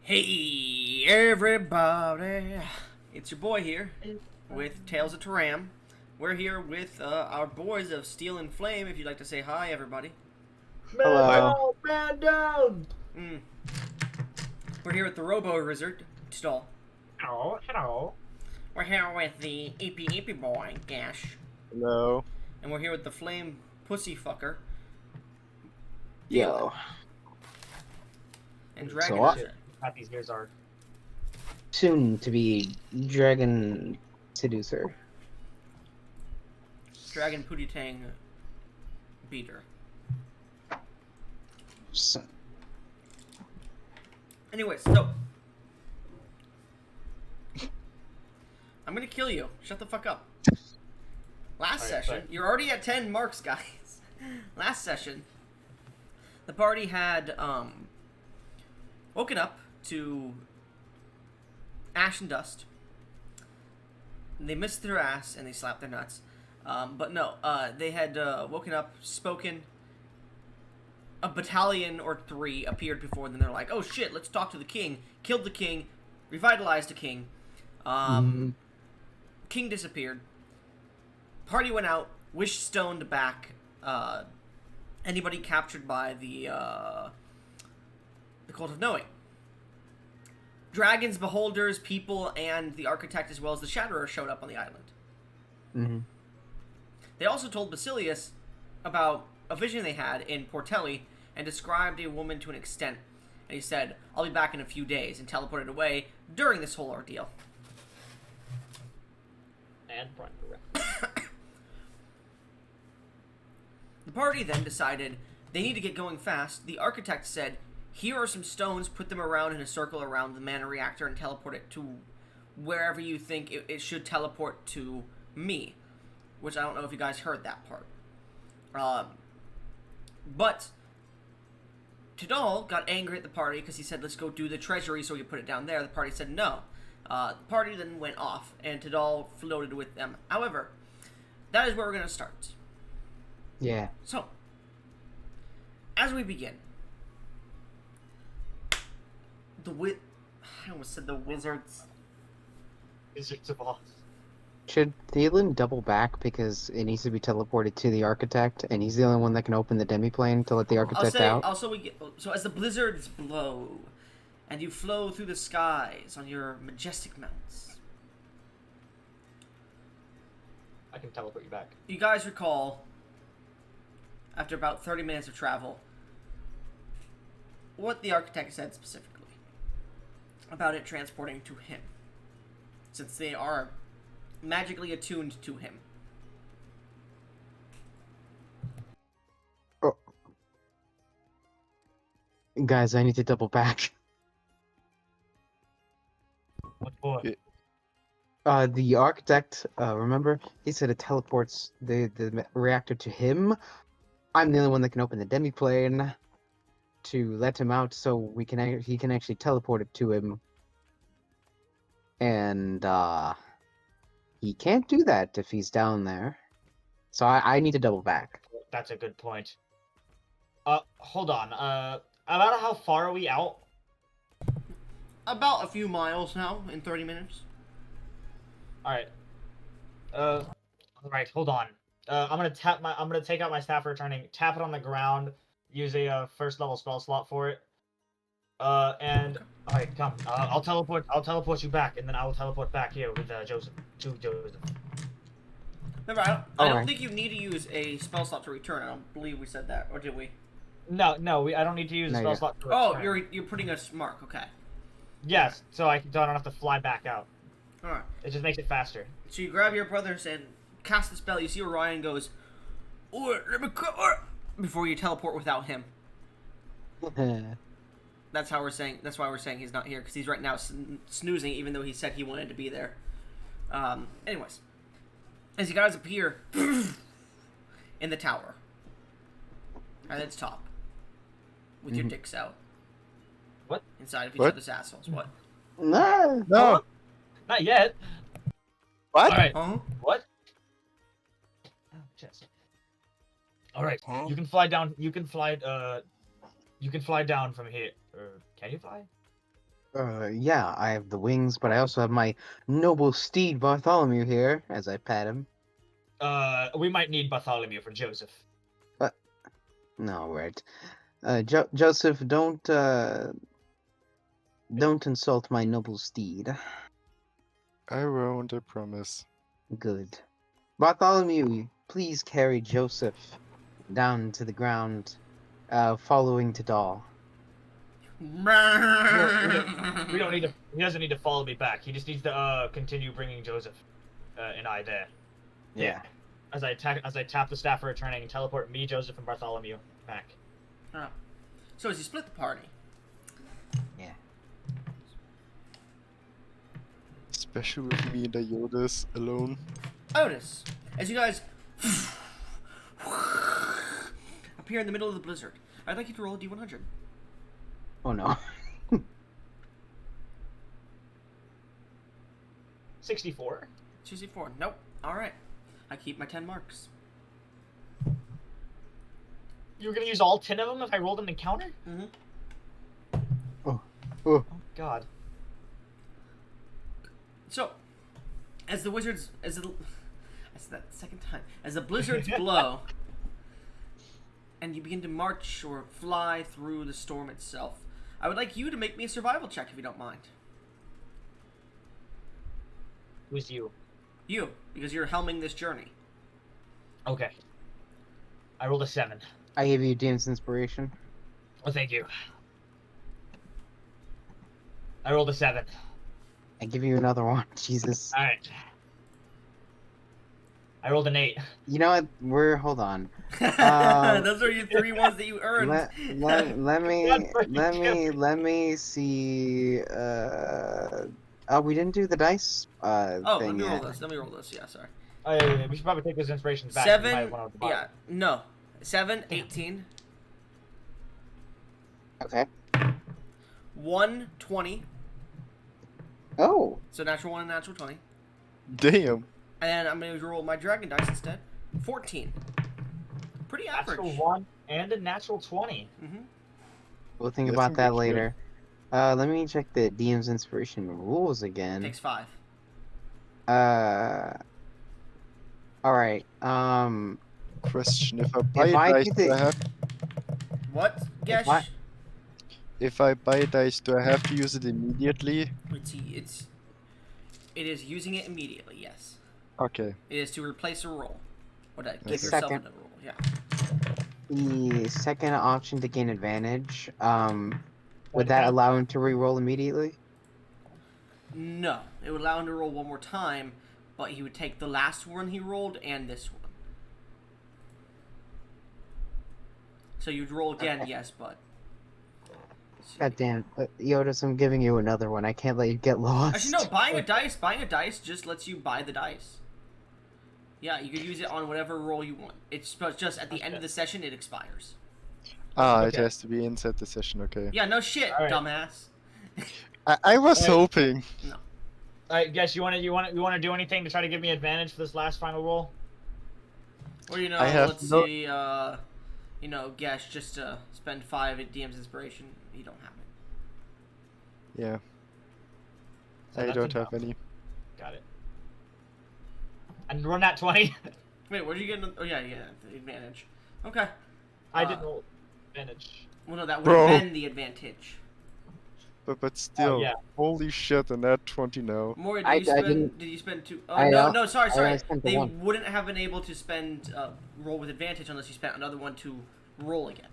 Hey everybody, it's your boy here with Tales of Turam. We're here with our boys of Steel and Flame. If you'd like to say hi, everybody. Man Hello. down! Man down! Mm. We're here with the Robo Wizard, Stall. Hello, hello. We're here with the EP boy, Gash. Hello. And we're here with the Flame Pussy Fucker, Yo. and Dragon what? Wizard. What these ears are. Soon to be Dragon Seducer. Dragon Pootie Tang Beater. So, Anyways, so I'm gonna kill you. Shut the fuck up. Last Okay, session, fine. you're already at 10 marks, guys. Last session, the party had woken up to ash and dust. They missed their ass and they slapped their nuts. But no, they had woken up, spoken. A battalion or three appeared before them. They're like, "Oh shit, let's talk to the king." Killed the king, revitalized the king. King disappeared. Party went out. Wish stoned back. Anybody captured by the Cult of Knowing. Dragons, beholders, people, and the architect as well as the Shatterer showed up on the island. They also told Basilius about a vision they had in Portelli and described a woman to an extent. And he said, "I'll be back in a few days," and teleported away during this whole ordeal. And Prime Direct. The party then decided they need to get going fast. The architect said, "Here are some stones, put them around in a circle around the mana reactor and teleport it to wherever you think it should teleport to me." Which I don't know if you guys heard that part. But Tidal got angry at the party because he said, "Let's go do the treasury so we can put it down there." The party said no. The party then went off and Tidal floated with them. However, that is where we're going to start. yeah. So, as we begin, I almost said the wizards. Wizards of Oz. Should Thielen double back because it needs to be teleported to the architect, and he's the only one that can open the demiplane to let the architect out? So as the blizzards blow, and you flow through the skies on your majestic mounts, I can teleport you back. you guys recall, after about 30 minutes of travel, what the architect said specifically about it transporting to him, since they are magically attuned to him. Oh. Guys, I need to double back. What for? The architect, remember? He said it teleports the reactor to him. I'm the only one that can open the demiplane to let him out so he can actually teleport it to him. And, he can't do that if he's down there. So I need to double back. That's a good point. Hold on. About how far are we out? About a few miles now in 30 minutes. Alright. Alright, hold on. I'm gonna take out my staff for returning, tap it on the ground, use a first level spell slot for it. And alright, come. I'll teleport you back, and then I will teleport back here with Joseph. To Joseph. Remember, I don't Alright. think you need to use a spell slot to return. I don't believe we said that, or did we? No, I don't need to use a No, spell yeah. slot to Oh, return. you're putting a mark. Okay. Yes, so I don't have to fly back out. All right. It just makes it faster. So you grab your brothers and cast the spell. You see Orion goes, "Oh, let me cover," before you teleport without him. That's how we're saying. That's why we're saying he's not here, because he's right now snoozing, even though he said he wanted to be there. Anyways, as you guys appear in the tower at its top, with your dicks out. What? Inside of each What? other's assholes. What? No. No. Not yet. What? All right. Huh? What? Oh, chest. All right. You can fly down. You can fly. You can fly down from here. Can you fly? Yeah, I have the wings, but I also have my noble steed Bartholomew here, as I pat him. We might need Bartholomew for Joseph. No, right. Joseph, don't insult my noble steed. I won't, I promise. Good. Bartholomew, please carry Joseph down to the ground, following to Dahl. We don't need to. He doesn't need to follow me back. He just needs to continue bringing Joseph and I there. Yeah. As I tap the staff for returning and teleport me, Joseph, and Bartholomew back. Oh. So as you split the party, Yeah. Especially with me and the Yodas alone. Otis, as you guys appear in the middle of the blizzard, I'd like you to roll a d100. Oh no. 64. 64. Nope. All right. I keep my 10 marks. You were gonna use all 10 of them if I rolled an encounter? Mm-hmm. Oh. Oh God. So, as the wizards, I said that the second time, as the blizzards blow, and you begin to march or fly through the storm itself, I would like you to make me a survival check if you don't mind. Who's you? You, because you're helming this journey. Okay. I rolled a 7. I gave you Demon's Inspiration. Oh, thank you. I rolled a 7. I give you another one. Jesus. All right. I rolled an 8. You know what? Hold on. Those are your 3 ones that you earned. Let me see. Oh, we didn't do the dice. Oh, Thing let me roll yet. this. Let me roll this. Yeah, sorry. We should probably take those inspirations back. 7. Yeah, no. 7, 18. Okay. 1, 20. Oh. So natural 1 and natural 20. Damn. And I'm going to roll my dragon dice instead. 14. Pretty average. Natural 1 and a natural 20. Mm-hmm. We'll think That's about that pretty good. later. Let me check the DM's Inspiration rules again. Takes 5. Alright. Question: If I buy If a I dice, do do I the have? What, Gesh? What? If I buy a dice, do I have to use it immediately? It is using it immediately, yes. Okay. It is to replace a roll. Or to give The yourself second. another roll, yeah. the second option to gain advantage, would that depends. allow him to re-roll immediately? No. It would allow him to roll one more time, but he would take the last one he rolled and this one. So you'd roll again, Okay. yes, but... God damn, Yodas, I'm giving you another one. I can't let you get lost. Actually, no, buying a dice just lets you buy the dice. Yeah, you could use it on whatever roll you want. It's just at the end of the session, it expires. Ah, it Okay. has to be inside the session. Okay. Yeah, no shit, Alright. dumbass. I was Alright. hoping. No. I guess you want to do anything to try to give me advantage for this last final roll? Or, you know, I have let's no- see, you know, Gesh, just spend 5 at DM's Inspiration. You don't have it. Yeah. So I that's don't enough. have any. Got it. And run that 20. Wait, where did you get... Oh, yeah, the advantage. Okay. I didn't roll advantage. Well, no, that would Bro. have been the advantage. But still, yeah. holy shit! And that 20 now. Maury, I did you didn't- spend 2... Oh, I, no, sorry. I spent the They one. wouldn't have been able to spend roll with advantage unless you spent another one to roll again.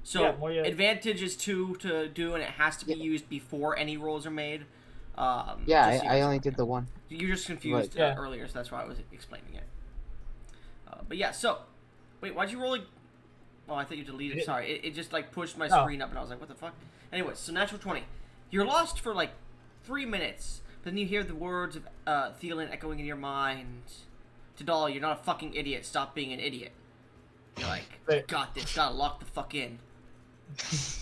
So, Yeah, Maury, advantage is 2 to do, and it has to be used before any rolls are made. Yeah, just so I you guys only know. did the one. You're just confused But- yeah. earlier, so that's why I was explaining it. But yeah, so... Wait, why'd you roll it? Oh, I thought you deleted it. Sorry, it just, like, pushed my Oh. screen up, and I was like, what the fuck? Anyways, so natural 20. You're lost for, like, 3 minutes, but then you hear the words of Thielen echoing in your mind. Tadal, you're not a fucking idiot. Stop being an idiot. You're like, Right. got this. Gotta lock the fuck in.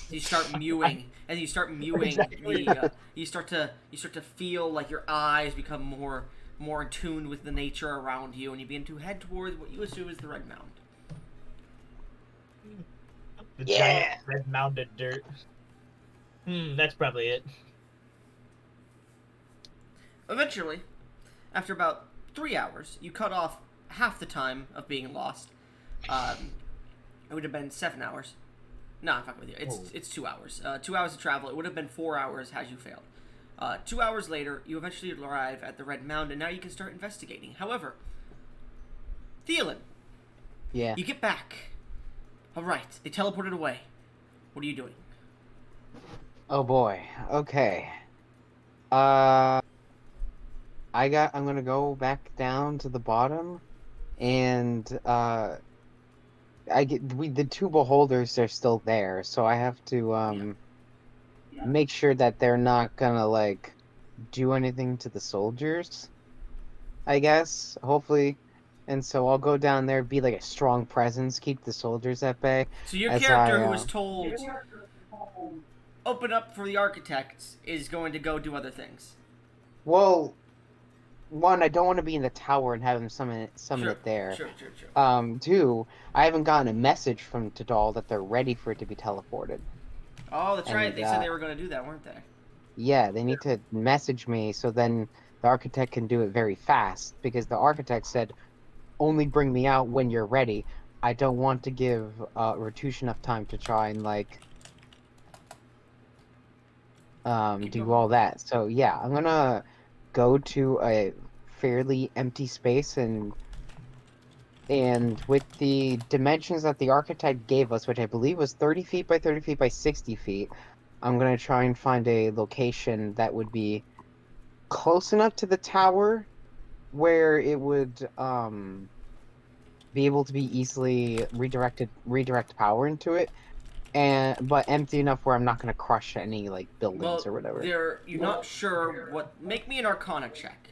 You start mewing, and you start mewing. Exactly. You start to feel like your eyes become more in tune with the nature around you, and you begin to head towards what you assume is the red mound. The Yeah. giant red mounded dirt. That's probably it. Eventually, after about 3 hours, you cut off half the time of being lost. It would have been 7 hours. No, I'm fucking with you. It's 2 hours. 2 hours of travel. It would have been 4 hours had you failed. 2 hours later, you eventually arrive at the Red Mound, and now you can start investigating. However, Thielen, Yeah. you get back. All right, they teleported away. What are you doing? Oh boy. Okay. I'm gonna go back down to the bottom, and the two beholders are still there, so I have to make sure that they're not gonna like do anything to the soldiers, I guess, hopefully. And so I'll go down there, be like a strong presence, keep the soldiers at bay So your as character, I who was told open up for the architects, is going to go do other things. well, one, I don't want to be in the tower and have them summon Sure, it there. sure. Two, I haven't gotten a message from Tadal that they're ready for it to be teleported. Oh, that's right. And They said they were going to do that, weren't they? yeah, they need to message me so then the architect can do it very fast, because the architect said only bring me out when you're ready. I don't want to give Ratush enough time to try and like Keep do going. all that. So yeah, I'm gonna go to a fairly empty space, and with the dimensions that the architect gave us, which I believe was 30 feet by 30 feet by 60 feet, I'm gonna try and find a location that would be close enough to the tower where it would be able to be easily redirect power into it, but empty enough where I'm not gonna crush any like buildings Well, or whatever. you're not sure what. Make me an Arcana check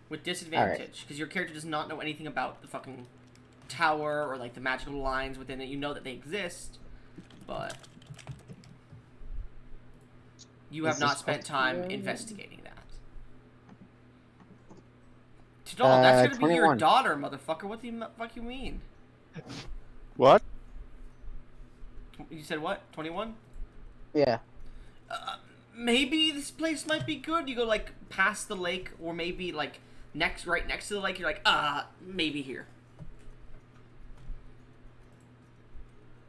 with disadvantage, because your character does not know anything about the fucking tower or like the magical lines within it. You know that they exist, but you have Is not this spent supposed to time be- investigating that. Tidal, that's gonna be your 21. daughter, motherfucker. What the fuck you mean? What? You said what? 21? Yeah. Maybe this place might be good. You go like past the lake, or maybe like right next to the lake. You're like, maybe here.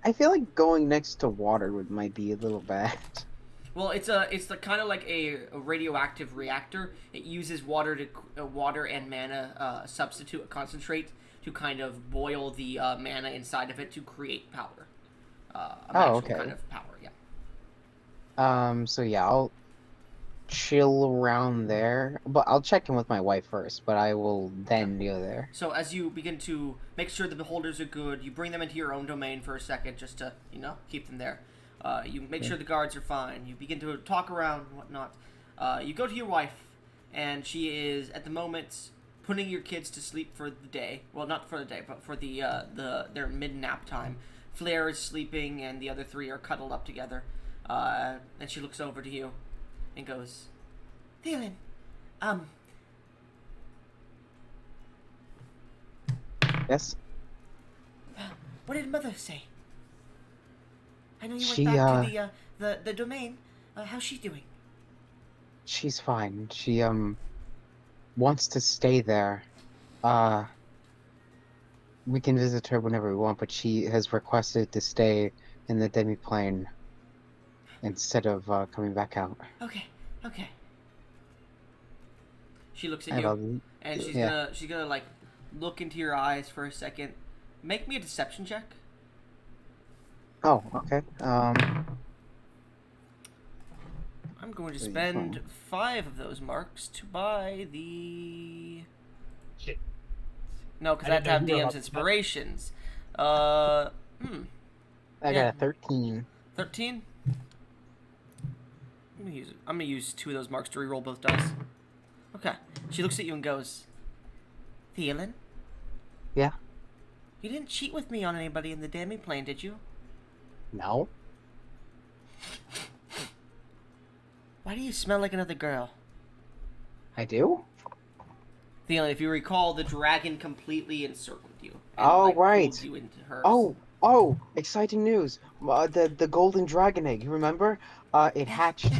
I feel like going next to water might be a little bad. Well, it's the kind of like a radioactive reactor. It uses water and mana substitute, a concentrate, to kind of boil the mana inside of it to create power. A magical okay. kind of power, yeah. So yeah, I'll chill around there, but I'll check in with my wife first, but I will then go there. So as you begin to make sure the beholders are good, you bring them into your own domain for a second, just to keep them there. You make sure the guards are fine. You begin to talk around and whatnot. You go to your wife, and she is at the moment putting your kids to sleep for the day. Well, not for the day, but for their mid nap time. Flair is sleeping, and the other three are cuddled up together. And she looks over to you and goes, Thielen, Yes? what did Mother say? I know you went She, back to the domain. How's she doing? She's fine. She wants to stay there. We can visit her whenever we want, but she has requested to stay in the demi-plane instead of coming back out. Okay. She looks at I you, have a- and yeah. she's gonna like look into your eyes for a second. Make me a deception check. Oh, okay. I'm going to There you spend go. 5 of those marks to buy the. Shit. No, because I I have to have didn't know you were DM's about to- inspirations. I Yeah. got a 13. 13. I'm gonna use 2 of those marks to reroll both dice. Okay. She looks at you and goes, Thielen? Yeah? You didn't cheat with me on anybody in the demi plane, did you? No? Why do you smell like another girl? I do? Thielen, if you recall, the dragon completely encircled you. And, Oh, like, right. pulled you into hers. Oh, Oh, exciting news! The golden dragon egg. You remember? It hatched.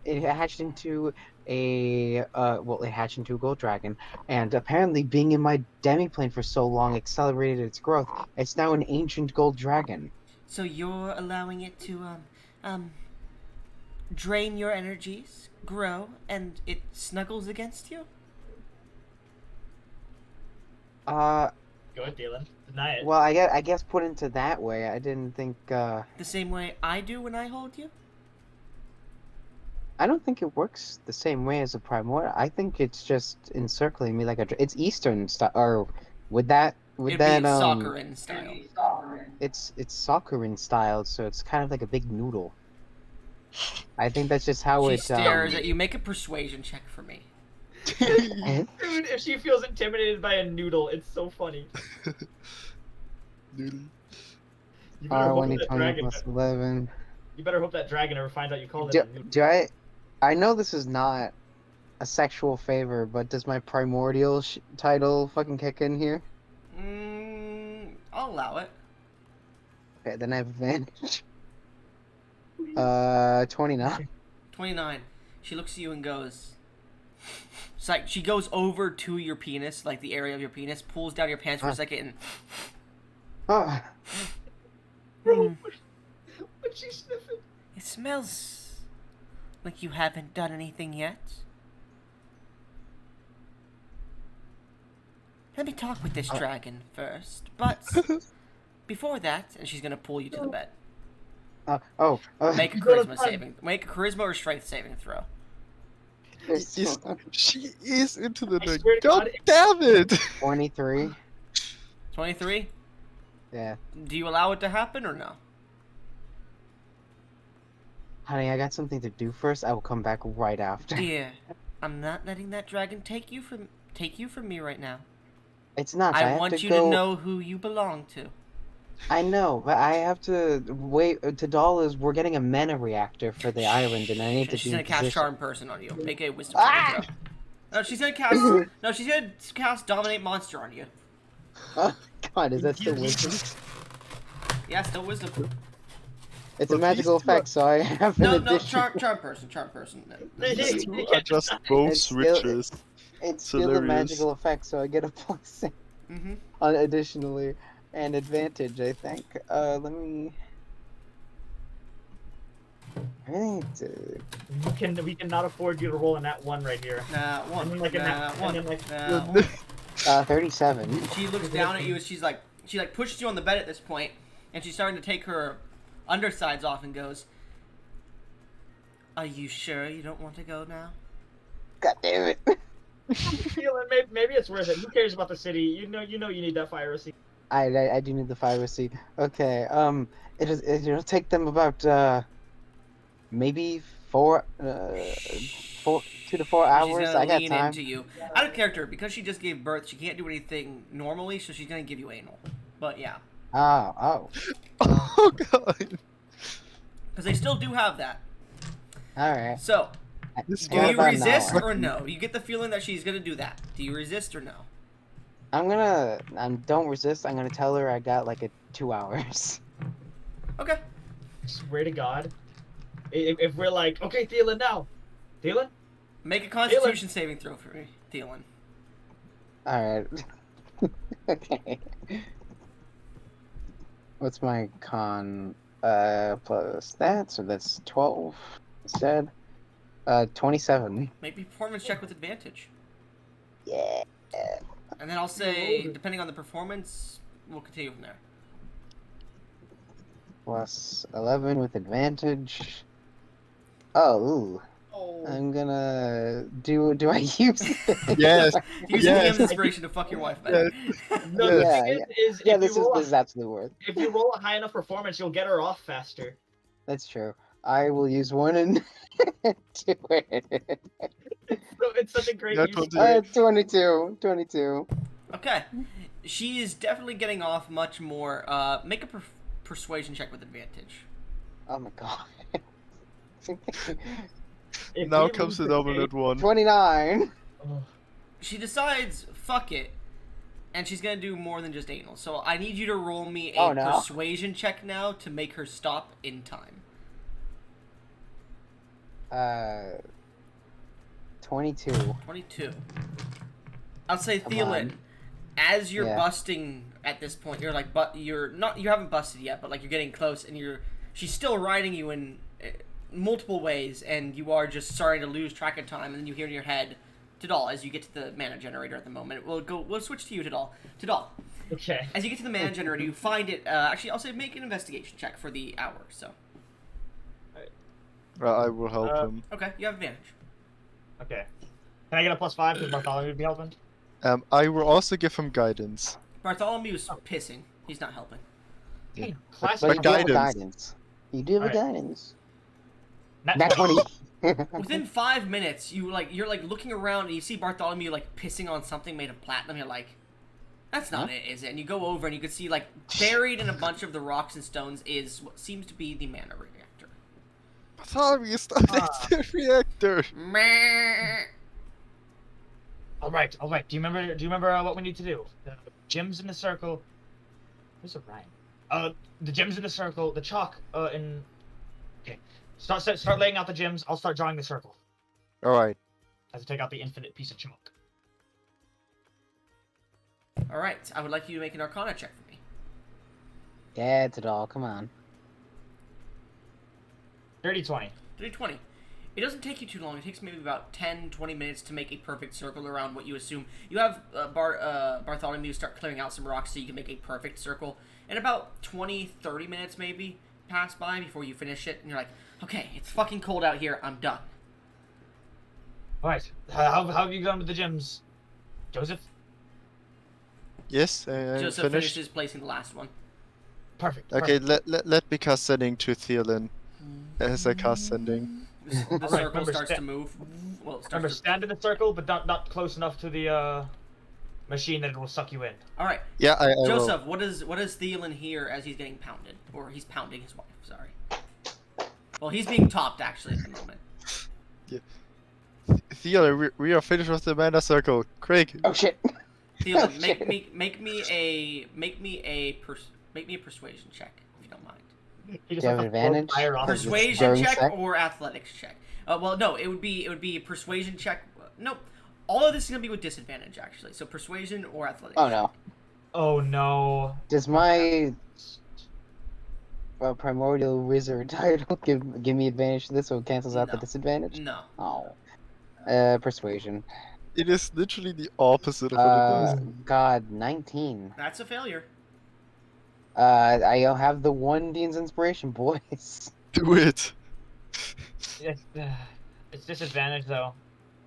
It hatched into it hatched into a gold dragon, and apparently, being in my demiplane for so long accelerated its growth. It's now an ancient gold dragon. So you're allowing it to um drain your energies, grow, and it snuggles against you? Uh, Go ahead, Dylan. Deny it. well, I guess put into that way. I didn't think. The same way I do when I hold you? I don't think it works the same way as a primordial. I think it's just encircling me like it's Eastern style, or would It'd that be soccer in style. it's Sakura style, so it's kind of like a big noodle. I think that's just how She it stares at you. Make a persuasion check for me. Dude, if she feels intimidated by a noodle, it's so funny. Noodle. You better hope that 1d20 dragon. plus 11. You better hope that dragon never finds out you called it a noodle. Do I know this is not a sexual favor, but does my primordial title fucking kick in here? I'll allow it. Okay, then I have advantage. 29. 29. She looks at you and goes. It's like she goes over to your penis, like the area of your penis, pulls down your pants for a second, and. Oh, Hmm, What's she sniffing? it smells like you haven't done anything yet. Let me talk with this dragon first, but before that, and she's gonna pull you to the bed. Make a charisma saving. Make a charisma or strength saving throw. She is into the I dark. swear to God God, damn it! 23. 23. Yeah. Do you allow it to happen or no? Honey, I got something to do first. I will come back right after. Dear, I'm not letting that dragon take you from me right now. It's not. I have want to you go... to know who you belong to. I know, but I have to wait. Tadal we're getting a mana reactor for the island, and I need to She's be gonna in cast position. Charm Person on you. Make a Wisdom saving throw. No, she's gonna cast. No, she's gonna cast Dominate Monster on you. Oh, God, is that still wisdom? Yeah, still Wisdom. It's a But magical these two are- effect, so I have an No, addition. Charm Person. Charm Person. These two You are can't just decide. both It's still- switches. It's still a hilarious. magical effect, so I get a plus Mm-hmm. additionally, and advantage, I think. Let me. I think We cannot afford you to roll in that one right here. Nah, one. And then like a Nah, nat- one. and then like- Nah, one. 37. She looks down at you as she pushes you on the bed at this point, and she's starting to take her undersides off and goes, "Are you sure you don't want to go now?" God damn it! Maybe it's worth it. Who cares about the city? You know you need that fire receipt. I do need the fire receipt. Okay. It'll take them about maybe 2 to 4 She's hours. gonna I got lean time. into you. Out of character, because she just gave birth, she can't do anything normally, so she's gonna give you anal. But yeah, Oh. Oh god. because they still do have that. All right. So, This do What you about an resist hour? or no? You get the feeling that she's gonna do that. Do you resist or no? Don't resist. I'm gonna tell her I got like a 2 hours. Okay. Swear to God, if we're like, okay, Thielen now, Thielen, Make a Constitution saving throw for me, Thielen. All right. Okay. What's my con? Plus that, so that's 12 instead. 27. Make a performance check with advantage. Yeah. And then I'll say, depending on the performance, we'll continue from there. Plus 11 with advantage. Oh, ooh. oh, I'm gonna do I use it? Yes. Use Yes. the inspiration to fuck your wife, man. no, the Yeah, thing is Yeah, if this you roll is absolutely worth. if you roll a high enough performance, you'll get her off faster. That's true. I will use one and do it. So it's such a great Yeah, use. 22. 22. Okay. She is definitely getting off much more. Make a persuasion check with advantage. Oh my god. If Now we comes lose the the game- dominant one. 29. Oh, She decides, fuck it. And she's gonna do more than just anal. So I need you to roll me a Oh, no. persuasion check now to make her stop in time. 22. 22. I'll say Come Thielen, on. as you're Yeah. busting at this point, you're like, but you're not, you haven't busted yet, but like you're getting close, and she's still riding you in multiple ways, and you are just starting to lose track of time, and then you hear in your head, Tadal, as you get to the mana generator at the moment. We'll switch to you, Tadal. Tadal, Okay. as you get to the mana generator, you find it. Actually, I'll say make an investigation check for the hour. So, I will help him. okay, you have advantage. Okay. Can I get a +5 because Bartholomew would be helping? I will also give him guidance. Bartholomew's pissing. He's not helping. Hey, But classic. you do have a guidance. guidance. You do have a Alright. guidance. Nat Nat 20. Within 5 minutes, you're looking around and you see Bartholomew like pissing on something made of platinum. You're like, that's not it, is it? And you go over and you can see like buried in a bunch of the rocks and stones is what seems to be the mana reactor. Bartholomew, stop the reactor! Meh. All right. Do you remember what we need to do? The gems in the circle. There's a rhyme. The gems in the circle. The chalk. Okay. Start laying out the gems. I'll start drawing the circle. Alright. As I take out the infinite piece of chalk. All right, I would like you to make an Arcana check for me. Yeah, it's it all. Come on. Dirty 20. 320. It doesn't take you too long. It takes maybe about 10-20 minutes to make a perfect circle around what you assume. You have Bartholomew start clearing out some rocks so you can make a perfect circle. And about 20-30 minutes maybe pass by before you finish it. And you're like, okay, it's fucking cold out here. I'm done. All right. How have you done with the gems, Joseph? Yes, I'm Joseph finished. finishes placing the last one. Perfect. Okay, perfect. let me cast sending to Thielen as I cast sending. The Alright, circle remember, starts to move. Well, it Remember, starts to... stand in the circle, but not close enough to the machine that it will suck you in. All right, Yeah, I will. Joseph, what does Thielen hear as he's getting pounded, or he's pounding his wife? Sorry. Well, he's being topped actually at the moment. Thielen, we are finished with the mana circle. Quick! Oh shit. Thielen, Oh, make shit. me a persuasion check if you don't mind. He just Do you has have to advantage? float fire off Does his- this Persuasion during check sec? or athletics check? Well, no, it would be a persuasion check. Nope. All of this is gonna be with disadvantage actually. So persuasion or athletics. Oh no. Oh no. Does my primordial wizard title give me advantage to this, so it cancels out the No. disadvantage? No. Oh. Persuasion. It is literally the opposite of what it does. God, 19. That's a failure. I have the one Dean's inspiration, boys. Do it! It's disadvantage though.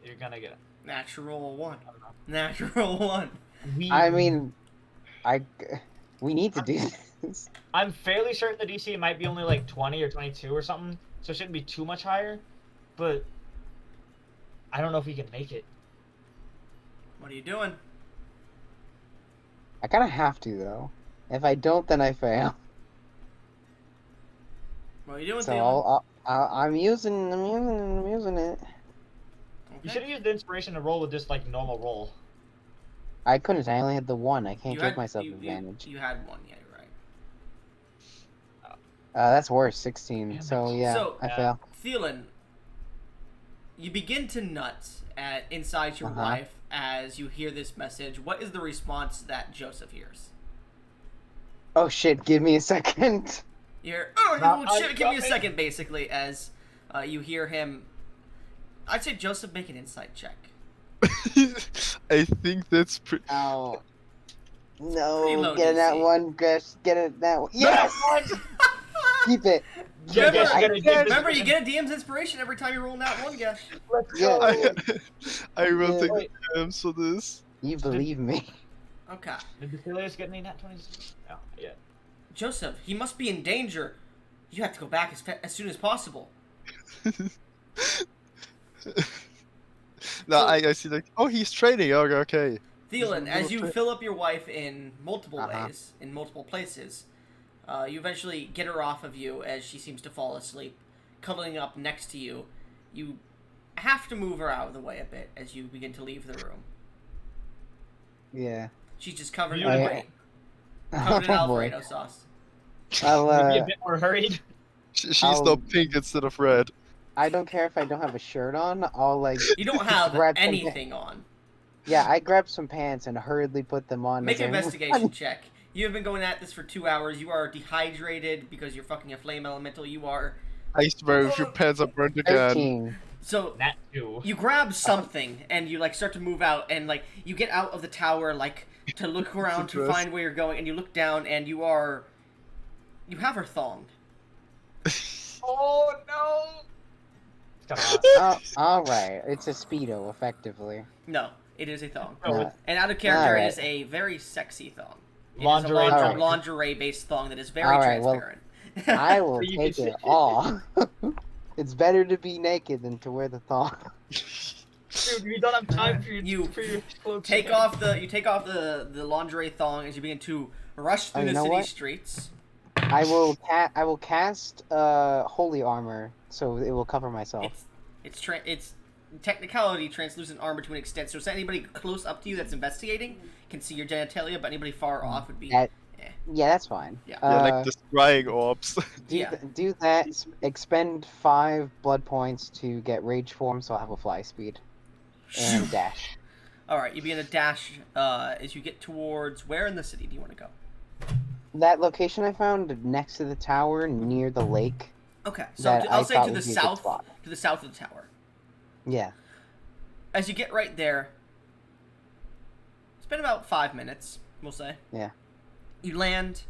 You're gonna get it. Natural one. I don't know. Natural one. I mean, we need to do this. I'm fairly certain the DC might be only like 20 or 22 or something, so it shouldn't be too much higher. But I don't know if we can make it. What are you doing? I kind of have to though. If I don't, then I fail. What are you doing, So Thielen? I'm using it. You Okay. should have used the inspiration to roll with just like normal roll. I couldn't. I only had the one. I can't You give had- myself you- advantage. You had one, yeah, you're right. That's worse. 16. Damn So it. yeah, So- I fail. Thielen, you begin to nut inside your Uh-huh. wife as you hear this message. What is the response that Joseph hears? Oh shit! Give me a second. You hear, oh, Now shit, I'm give me a coming. second, basically, as you hear him. I'd say Joseph, make an insight check. I think that's pretty. Oh. Pretty No, low get it that DC. one, Gus. Get it that one. Yes! Keep it. Yeah, Remember- guess you gotta give Remember, this- you get a DM's inspiration every time you roll that one, guess. Let's Yeah. go. I will Yeah. take Wait. the gems for this. You believe me. Okay. Did Basilius get any nat 20s? No, yeah. Joseph, he must be in danger. You have to go back as soon as possible. No, I see like, oh, he's training. Oh, okay. Thielen, Little as you trick. fill up your wife in multiple Uh-huh. ways, in multiple places, you eventually get her off of you as she seems to fall asleep, cuddling up next to you. You have to move her out of the way a bit as you begin to leave the room. Yeah. She's just covered in Beautiful. covered in Oh boy. Alfredo sauce. I'll, Maybe a bit more hurried. She's I'll- now pink instead of red. I don't care if I don't have a shirt on. I'll like. You don't have grab some anything on. Yeah, I grabbed some pants and hurriedly put them on. Make as an I investigation run. check. You have been going at this for 2 hours. You are dehydrated because you're fucking a flame elemental. You are. I swear if your pants are burnt again. 13. So That too. you grab something and you like start to move out and like you get out of the tower like to look around to dress. find where you're going and you look down and you have her thonged. Oh no! It's kinda hot. All right, it's a speedo, effectively. No, it is a thong. Oh, Uh, And out of character, Alright. it is a very sexy thong. It Lingerie is a thong. lingerie-based thong that is very Alright, well, transparent. I will You take can it see- all. It's better to be naked than to wear the thong. Dude, you don't have time for your clothes. take off the lingerie thong as you begin to rush through Oh, the you know city what? streets. I will cast holy armor, so it will cover myself. It's technicality translucent armor to an extent. So anybody close up to you that's investigating can see your genitalia, but anybody far off would be. That- eh. Yeah, that's fine. Yeah. Yeah, like the scrying orbs. Yeah. Do that. Expend 5 blood points to get rage form, so I'll have a fly speed and dash. All right, you begin to dash as you get towards where in the city do you want to go? That location I found next to the tower, near the lake. Okay, so That I'll I say thought to the would be a good south, spot. to the south of the tower. Yeah. As you get right there, it's been about 5 minutes, we'll say. Yeah. You land.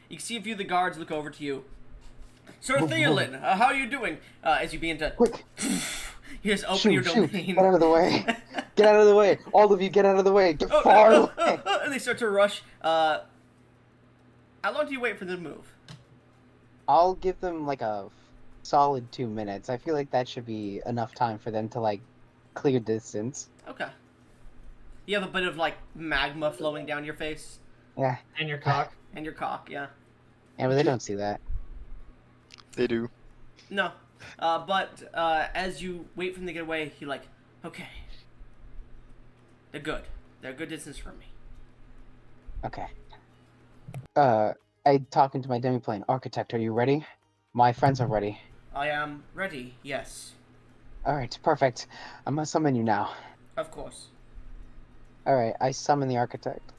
You can see a few of the guards look over to you. Sir Theolin, how are you doing? As you begin to Quick! you just open your Shoot! domain. Get out of the way! Get out of the way! All of you, get out of the way! Get Oh, far oh, away! oh, oh, and they start to rush. How long do you wait for them to move? I'll give them like a solid 2 minutes. I feel like that should be enough time for them to like clear distance. Okay. You have a bit of like magma flowing down your face Yeah. And your cock. and your cock, yeah. Yeah, but they don't see that. They do. No. But as you wait for them to get away, you're like, okay. They're good. They're a good distance from me. Okay. I talking to my demiplane. Architect, are you ready? My friends are ready. I am ready, yes. Alright, perfect. I'm gonna summon you now. Of course. Alright, I summon the architect.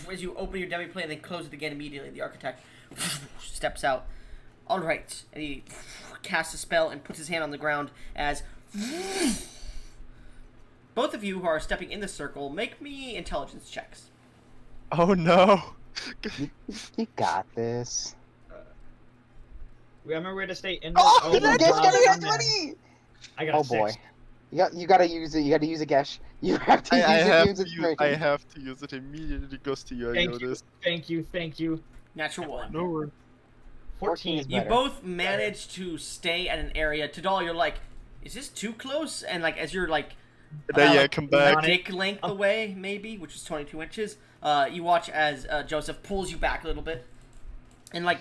As you open your demiplane and then close it again immediately, the architect steps out. Alright. And he casts a spell and puts his hand on the ground as both of you who are stepping in the circle, make me intelligence checks. Oh no! You got this. Remember where to stay in. Oh, my get God, it, I'm there. 20! I got Oh a 6. boy. You gotta use it. You gotta use a Gesh. You have to I use it. I have to use it immediately. It goes to you. I Thank know you. this. Thank you. Natural one. No worries. 14. is You better. both manage to stay at an area. Tadal, you're like, is this too close? And like, as you're like, Then yeah, like, come a back. dick length away, maybe, which is 22 inches. You watch as Joseph pulls you back a little bit, and like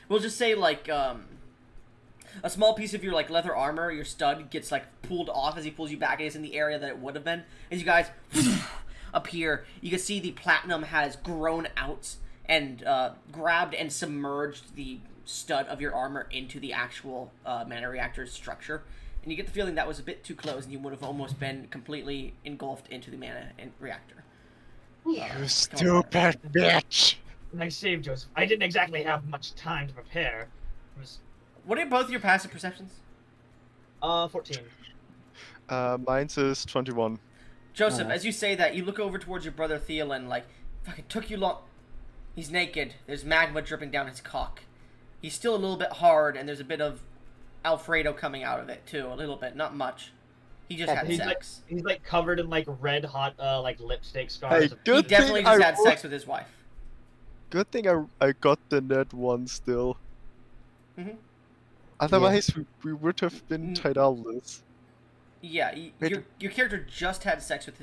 we'll just say like a small piece of your like leather armor, your stud gets like pulled off as he pulls you back, and it's in the area that it would have been. As you guys appear, you can see the platinum has grown out and grabbed and submerged the stud of your armor into the actual mana reactor's structure. And you get the feeling that was a bit too close, and you would have almost been completely engulfed into the mana reactor. You stupid bitch! Nice save, Joseph. I didn't exactly have much time to prepare. It was What are both your passive perceptions? 14. Mine says 21. Joseph, Alright. as you say that, you look over towards your brother Theolin, like, fucking took you long. He's naked. There's magma dripping down his cock. He's still a little bit hard, and there's a bit of Alfredo coming out of it, too. A little bit. Not much. He just had He's sex. He's like covered in like red hot like lipstick scars. Hey, He good definitely thing just I had rolled- sex with his wife. Good thing I got the net one still. Mhm. Otherwise, we would have been Mm. tidaless. Yeah, Wait. your character just had sex with...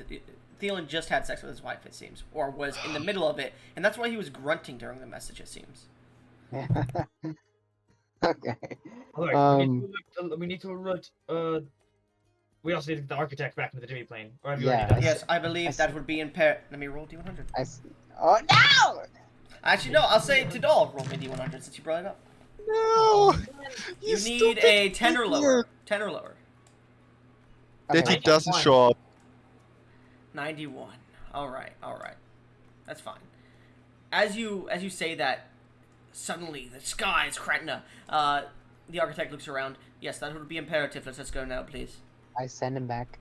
Theolin just had sex with his wife, it seems. Or was in the middle of it, and that's why he was grunting during the message, it seems. Okay. Alright, we need to alert We also need to get the architect back into the demi plane. Or have you Yeah, already done Yes, it? I believe I that see. would be impaired. Let me roll D100. Oh no! Actually, no, I'll say Tidal roll me D100 since you brought it up. No! You need stupid a 10 or lower. idiot. 10 or lower. That he Okay. doesn't 91. show up. 91. Alright. That's fine. As you say that, suddenly the sky is cracking up. The architect looks around. Yes, that would be imperative. Let's go now, please. I send him back.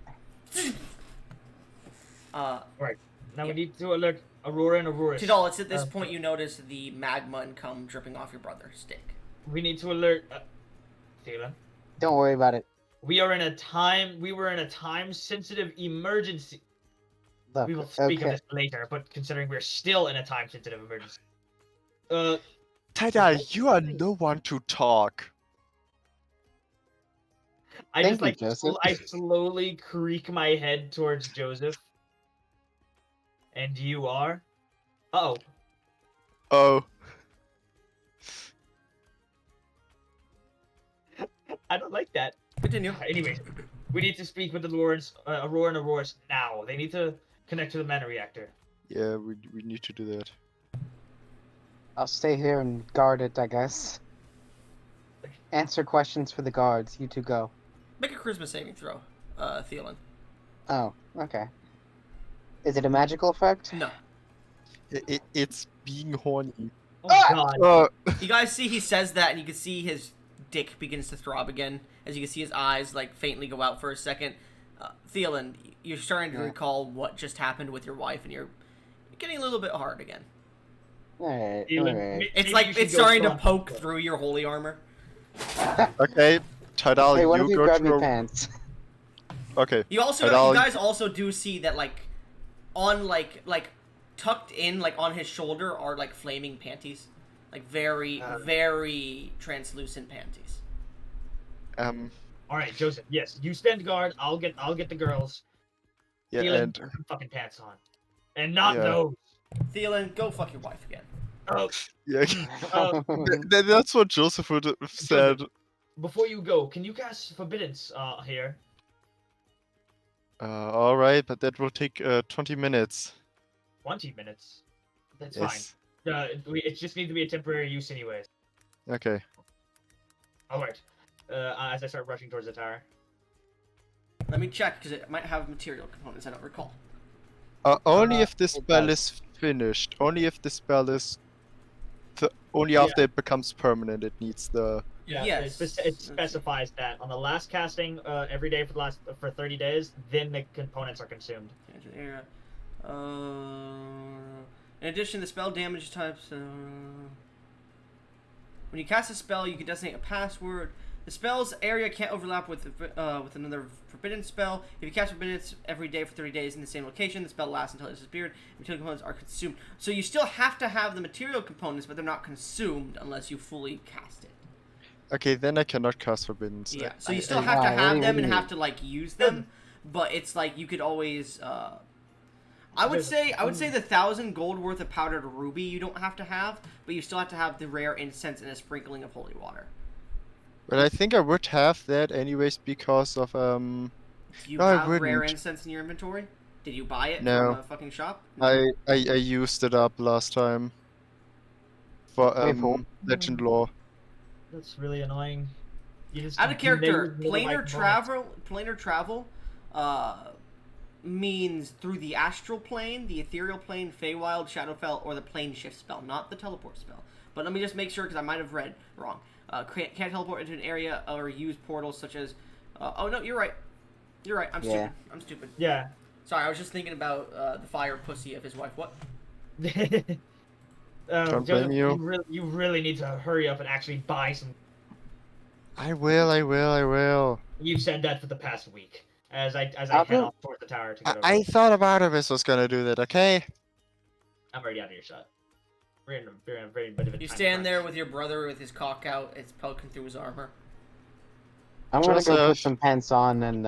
Right. Now Yeah. we need to alert Aurora and Auroras. Tidal, it's at this point you notice the magma and cum dripping off your brother's stick. We need to alert. Thielen. Don't worry about it. We were in a time-sensitive emergency. Look, We will speak of okay. this later, but considering we're still in a time-sensitive emergency. Tidal, you are no one to talk. I Thank just you, Joseph. I slowly creak my head towards Joseph. And you are? Uh-oh. Oh. I don't like that. Continue. Anyways, we need to speak with the Aurora and Auroras now. They need to connect to the mana reactor. Yeah, we need to do that. I'll stay here and guard it, I guess. Answer questions for the guards. You two go. Make a charisma saving throw, Thielen. Oh, okay. Is it a magical effect? No. It's being horny. Oh Ah! god. You guys see he says that, and you can see his dick begins to throb again. As you can see his eyes, like, faintly go out for a second. Thielen, you're starting to Yeah. recall what just happened with your wife, and you're getting a little bit hard again. Alright, Thielen, alright. It's maybe like you should it's go starting to front. poke through your holy armor. Okay, Tidal, Hey, what if you you go grab me to... pants? Okay. You also, Tidal, you guys also do see that, like, on, like tucked in, like, on his shoulder are, like, flaming panties. Like, very, very translucent panties. Alright, Joseph, yes. You stand guard, I'll get the girls. yeah, Thielen, and... put some fucking pants on. And not Yeah. those. Thielen, go fuck your wife again. Oh, Yeah, uh, that's what Joseph would have said. before you go, can you cast Forbiddance here? Alright, but that will take 20 minutes. 20 minutes. That's Yes. fine. It just needs to be a temporary use anyways. Okay. Alright. As I start rushing towards the tower. Let me check, because it might have material components I don't recall. Only if the it spell does. is finished. Only if the spell is... only Yeah. after it becomes permanent, it needs the... Yeah, Yes. it specifies that on the last casting every day for 30 days, then the components are consumed. Tangent area. In addition, the spell damage types. When you cast a spell, you can designate a password. The spell's area can't overlap with another forbidden spell. If you cast forbidden every day for 30 days in the same location, the spell lasts until it disappeared. Material components are consumed. So you still have to have the material components, but they're not consumed unless you fully cast it. Okay, then I cannot cast Forbidden. Yeah. So you still have to Wow, what have do you them and mean? have to like use them, but it's like you could always. I would say the 1,000 gold worth of powdered ruby you don't have to have, but you still have to have the rare incense and a sprinkling of holy water. But I think I would have that anyways because of Do you No, I have rare wouldn't. incense in your inventory? Did you buy it No. from a fucking shop? I used it up last time for Wait, for legend lore. That's really annoying. You just Out of character, nailed my planar travel, means through the astral plane, the ethereal plane, Feywild, Shadowfell, or the plane shift spell, not the teleport spell. But let me just make sure because I might have read wrong. Can't teleport into an area or use portals such as. Oh no, you're right. You're right. I'm Yeah. stupid. I'm stupid. Yeah. Sorry, I was just thinking about the fire pussy of his wife. What? Don't Joseph, blame you. You really need to hurry up and actually buy some. I will. You've said that for the past week. As I I'll head do- off towards the tower to go. I thought about if this was gonna do that, okay? I'm already out of your shot. We're in a very bit of a You time stand crunch. there with your brother with his cock out. It's poking through his armor. I'm gonna go Joseph. put some pants on and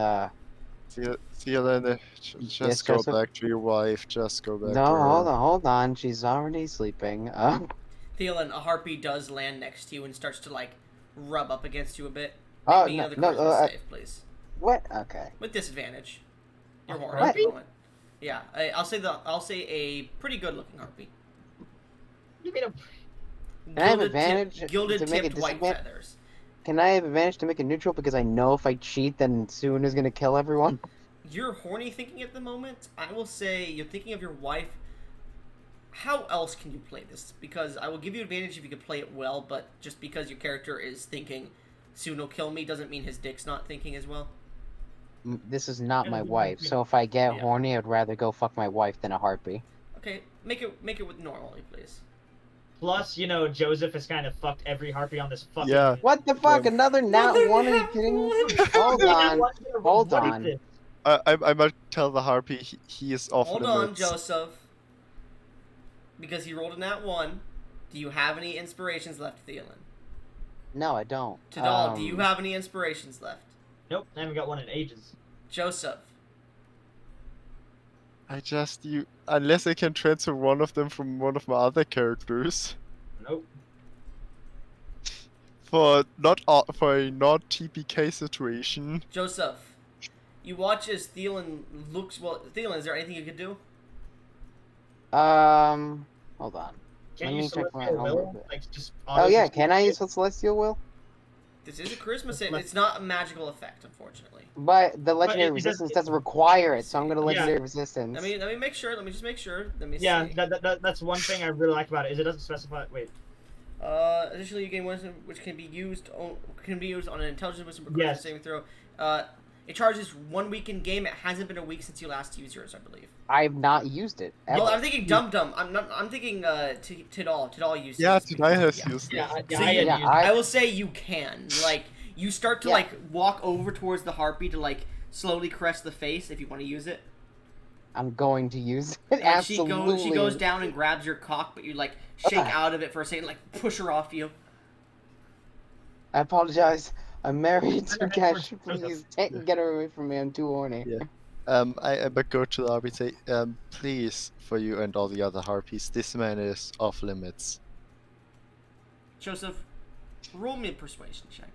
Thielen, just Yes, go Joseph? back to your wife. Just go back no, to her. hold on. She's already sleeping. Thielen, a harpy does land next to you and starts to like rub up against you a bit. Oh, Make me no, another no, charisma save, please. What? Okay. with disadvantage. You're A horny at the harpy? moment. Yeah, I'll say a pretty good-looking harpy. You mean a... Can I have advantage Gilded to make a tipped white disadvantage? feathers. Can I have advantage to make it neutral because I know if I cheat, then Soon is gonna kill everyone? You're horny thinking at the moment. I will say you're thinking of your wife. How else can you play this? Because I will give you advantage if you can play it well, but just because your character is thinking soon will kill me doesn't mean his dick's not thinking as well. This is not my Yeah, wife, yeah. so if I get Yeah. horny, I'd rather go fuck my wife than a harpy. Okay, make it with normally, please. Plus, you know, Joseph has kind of fucked every harpy on this fucking... Yeah. What the fuck? Yeah. Another nat one? Are you kidding me? Hold on. Hold What is on. this? I might tell the harpy he is off Hold limits. on, Joseph. Because he rolled a nat 1. Do you have any inspirations left, Thielen? No, I don't. Tadal, do you have any inspirations left? Nope, I haven't got one in ages. Joseph. Unless I can transfer one of them from one of my other characters Nope. for a not TPK situation. Joseph. You watch as Thielen looks... Well, Thielen, is there anything you could do? Hold on. Can't Let you me check my Celestial Will? homework. Like, just Oh yeah, auto-succeed can I it? use a Celestial Will? This is a charisma save. It's not a magical effect, unfortunately. But the legendary it does- resistance doesn't require it, so I'm gonna Yeah. legendary resistance. Let me make sure. Let me just make sure. Let me Yeah, see. that's one thing I really like about it, is it doesn't specify... Wait. Additionally, you gain wisdom, which can be used on an intelligence wisdom or charisma Yes. saving throw. It charges 1 week in game. It hasn't been a week since you last used yours, I believe. I've not used it. Well, Ever. I'm thinking Dum Dum. I'm thinking Tidal. Tidal used. Yeah, yours Tidal because- has yeah. used Yeah, it. yeah, So I you- had yeah, used... I will say you can. Like, you start to Yeah. like walk over towards the harpy to like slowly caress the face if you want to use it. I'm going to use it. And Absolutely. she goes down and grabs your cock, but you like shake Okay. out of it for a second, like push her off you. I apologize. I'm married to Head Cash. towards Please Yeah. get her away from me. I'm too horny. Yeah. I but go to the harpy and say, please, for you and all the other harpies, this man is off limits. Joseph, roll me a persuasion check.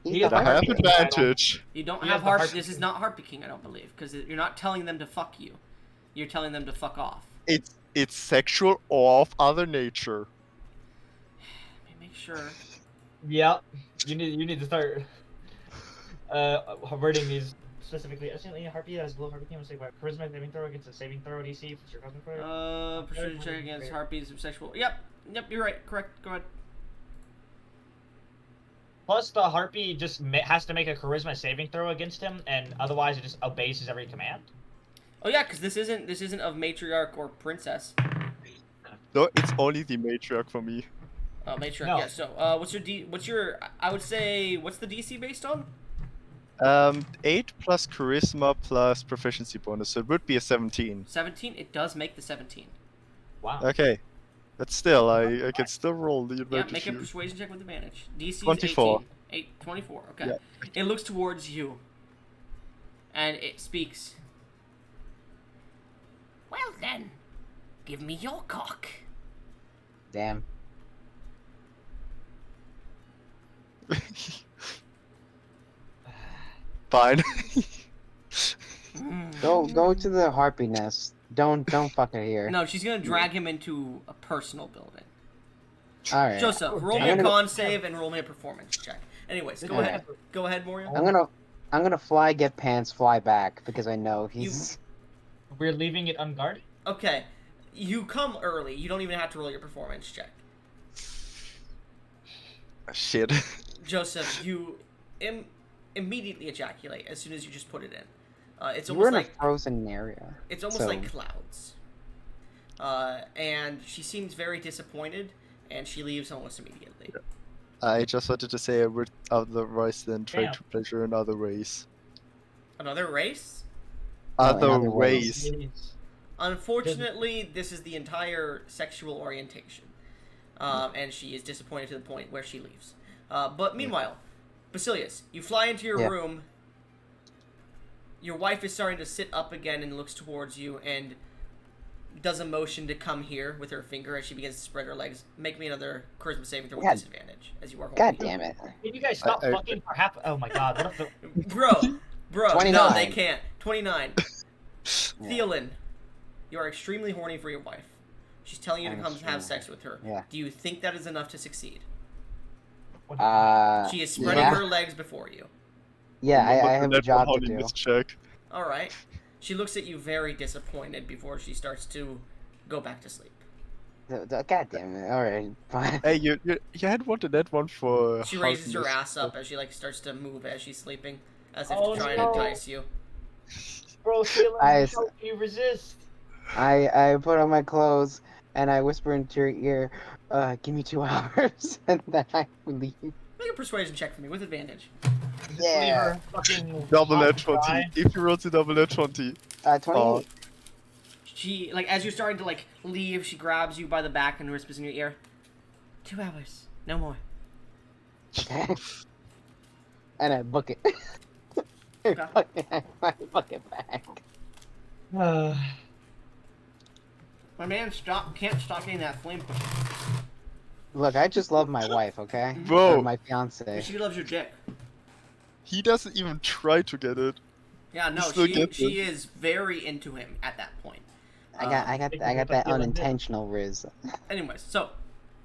He's He the is I have harpy. harpy. advantage. You don't He have has the harpy. harpy This is not harpy king, I don't believe, because you're not telling them to fuck you. You're telling them to fuck off. It's sexual or of other nature. Let me make sure. Yep. You need to start wording these specifically. Assuming a harpy has below harpy can say about charisma saving throw against a saving throw DC for your cosmic player. Persuasion check against harpies of sexual. Yep, you're right. Correct. Go ahead. Plus, the harpy just has to make a charisma saving throw against him, and otherwise it just obeys his every command. Oh yeah, because this isn't of matriarch or princess. No, it's only the matriarch for me. Oh, matriarch. No. Yeah. So, what's your? I would say, what's the DC based on? 8 plus charisma plus proficiency bonus, so it would be a 17. 17. It does make the 17. Wow. Okay. But still, I can still roll the Yeah, advantage make a here. persuasion check with advantage. DC is 24. 18. 24. Okay. Yeah. It looks towards you, and it speaks. Well then, give me your cock. Damn. Fine. Go to the harpy nest. Don't fuck her here. No, she's gonna drag him into a personal building. All right. Joseph, roll me I'm a gonna- con save and roll me a performance check. Anyways, go Okay. ahead. Go ahead, Moria. I'm gonna fly, get pants, fly back because I know he's. We're leaving it unguarded. Okay, you come early. You don't even have to roll your performance check. Shit. Joseph, you immediately ejaculate as soon as you just put it in. It's We're almost in like a frozen area. it's almost so- like clouds. And she seems very disappointed, and she leaves almost immediately. I just wanted to say I would otherwise then try Damn. to pleasure in other ways. Another race? Oh, in Other other ways. ways. Please. Unfortunately, this is the entire sexual orientation. And she is disappointed to the point where she leaves. But meanwhile, Basilius, you fly into your Yeah. room. Your wife is starting to sit up again and looks towards you and does a motion to come here with her finger as she begins to spread her legs. Make me another charisma saving throw with God. disadvantage as you are God holding. damn it. Can you guys stop I- fucking for half? Oh my god! What if the... Bro, Bro, no, 29. they can't. 29. Thielen, you are extremely horny for your wife. She's telling you to I'm come have extremely sex with her. Yeah. Do you think that is enough to succeed? Uh, She is spreading yeah. her legs before you. Yeah, I Remember have a that job to one do. holiness check. Alright. She looks at you very disappointed before she starts to go back to sleep. God damn it. Alright, fine. Hey, you had wanted that one for. She raises her holiness. ass up as she like starts to move as she's sleeping, as if Oh, to try and no. entice you. Bro, Thielen, I- how can you resist? I put on my clothes and I whisper into your ear, give me 2 hours, and then I leave. Make a persuasion check for me with advantage. Just leave Yeah. her fucking Double hot net and 20. dry. If you roll the double net 20. 28. She, like, as you're starting to, like, leave, she grabs you by the back and whispers in your ear, 2 hours, no more. Okay. And I book it. Okay. I book it back. My man can't stop getting that flame push. Look, I just love my wife, okay? Bro. Or my fiance. She loves your dick. He doesn't even try to get it. Yeah, no, Still gets she is very into him at that point. I got that unintentional riz. Anyways, so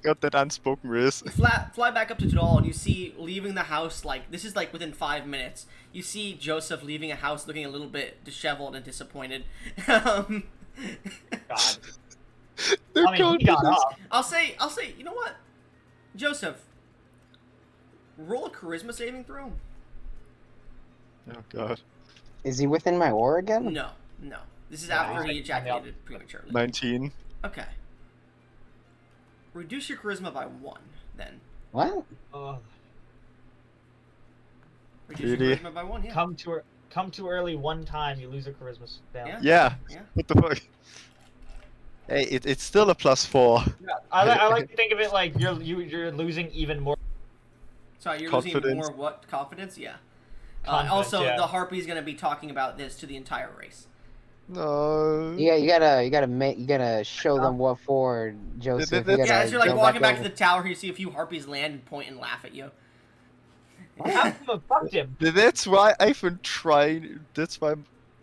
Got that unspoken risk. you fly back up to Tidal and you see leaving the house, like, this is like within 5 minutes. You see Joseph leaving a house looking a little bit disheveled and disappointed. God. Their I mean, he got confidence- up. I'll say, you know what? Joseph, roll a charisma saving throw. Oh god. Is he within my aura again? No. This is Yeah, after he's he like- ejaculated prematurely. 19. Okay. Reduce your charisma by 1, then. What? Reduce your Really? charisma by 1, yeah. Come too early one time, you lose a charisma down. Yeah. Yeah. Yeah. What the fuck? Hey, it's still a +4. Yeah, I like to think of it like you're losing even more. Sorry, you're losing even Confidence. more what? Confidence? Yeah. Confidence, Also, yeah. the Harpy's going to be talking about this to the entire race. No. Yeah, you gotta show them what for, Joseph. You Yeah, gotta Yeah, as you're like go walking back to over- the tower, you see a few Harpies land and point and laugh at you. Half of them fucked him. That's why I've been trying. That's why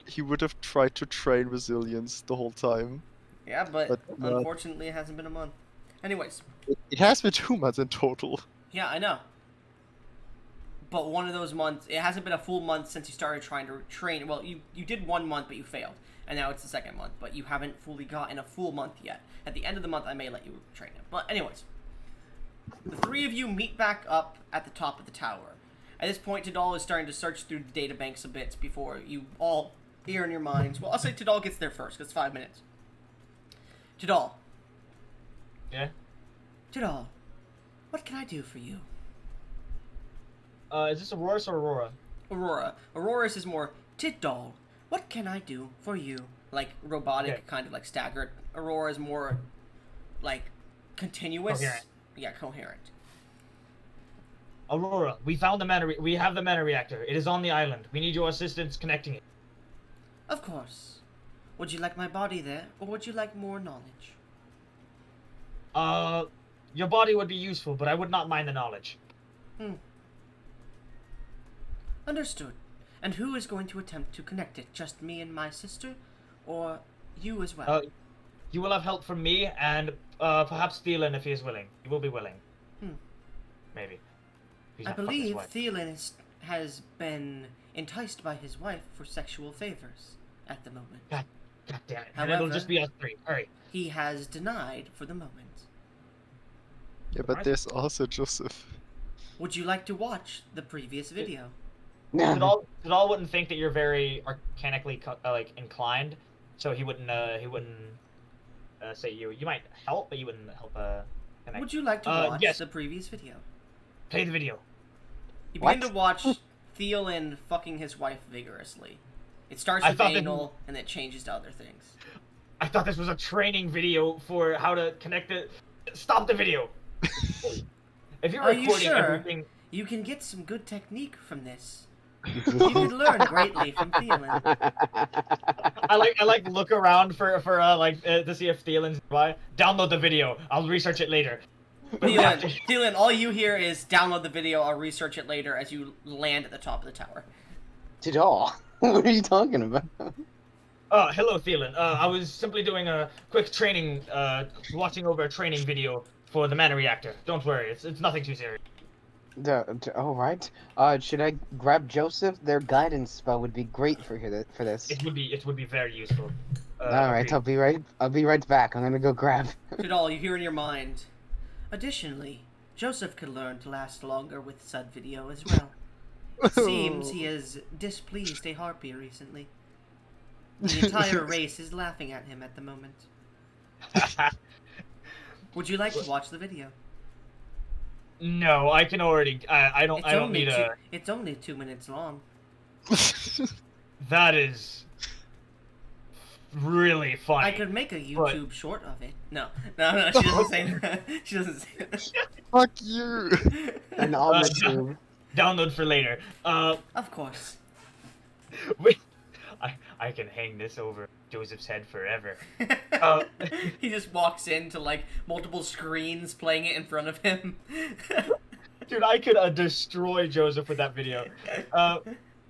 he would have tried to train resilience the whole time. Yeah, but But, unfortunately it hasn't been a month. Anyways, It has been 2 months in total. yeah, I know. But one of those months, it hasn't been a full month since you started trying to train. Well, you did 1 month, but you failed. And now it's the second month, but you haven't fully gotten a full month yet. At the end of the month, I may let you train him. But anyways, the 3 of you meet back up at the top of the tower. At this point, Tidal is starting to search through the databanks a bit before you all hear in your minds. Well, I'll say Tidal gets there first, because it's 5 minutes. Tidal. Yeah. Tidal, what can I do for you? Is this Auroras or Aurora? Aurora. Auroras is more, Tidal, what can I do for you? Like, robotic, Okay. kind of like staggered. Aurora is more, like, continuous. Coherent. Yeah, coherent. Aurora, we found the we have the mana reactor. It is on the island. We need your assistance connecting it. Of course. Would you like my body there, or would you like more knowledge? Your body would be useful, but I would not mind the knowledge. Understood. And who is going to attempt to connect it? Just me and my sister? Or you as well? You will have help from me and perhaps Thielen if he is willing. He will be willing. Maybe. He's I not fucking his believe wife. Thielen has been enticed by his wife for sexual favors at the moment. God damn it. And it'll However- just be us 3. Hurry. He has denied for the moment. Yeah, but Alright. there's also Joseph. Would you like to watch the previous video? Tidal wouldn't think that you're very arcanically like inclined, so he wouldn't say you. You might help, but you wouldn't help connect. Would you like to watch yes. the previous video? Play the video. You begin What? to watch Thielen fucking his wife vigorously. It starts I with thought that- anal, and it changes to other things. I thought this was a training video for how to connect it. Stop the video. If you're Are you recording sure? everything, You can get some good technique from this. You can learn greatly from Thielen. I like look around for to see if Thielen's nearby. Download the video. I'll research it later. Thielen, all you hear is download the video, I'll research it later as you land at the top of the tower. Tidal. What are you talking about? Hello, Thielen. I was simply doing a quick training, watching over a training video for the mana reactor. Don't worry, it's nothing too serious. All right. Should I grab Joseph? Their guidance spell would be great for this. It would be very useful. All right, Agreed. I'll be right back. I'm gonna go grab. Tidal, you hear in your mind. Additionally, Joseph could learn to last longer with said video as well. It seems he has displeased a harpy recently. The entire race is laughing at him at the moment. Would you like to watch the video? No, I can already. I don't need a. It's only 2 minutes long. That is really funny. I could make a YouTube short of it. No, she doesn't say that. She doesn't say that. Fuck you. And on the tube. Download for later. Of course. Wait, I can hang this over Joseph's head forever. He just walks into like multiple screens playing it in front of him. Dude, I could destroy Joseph with that video.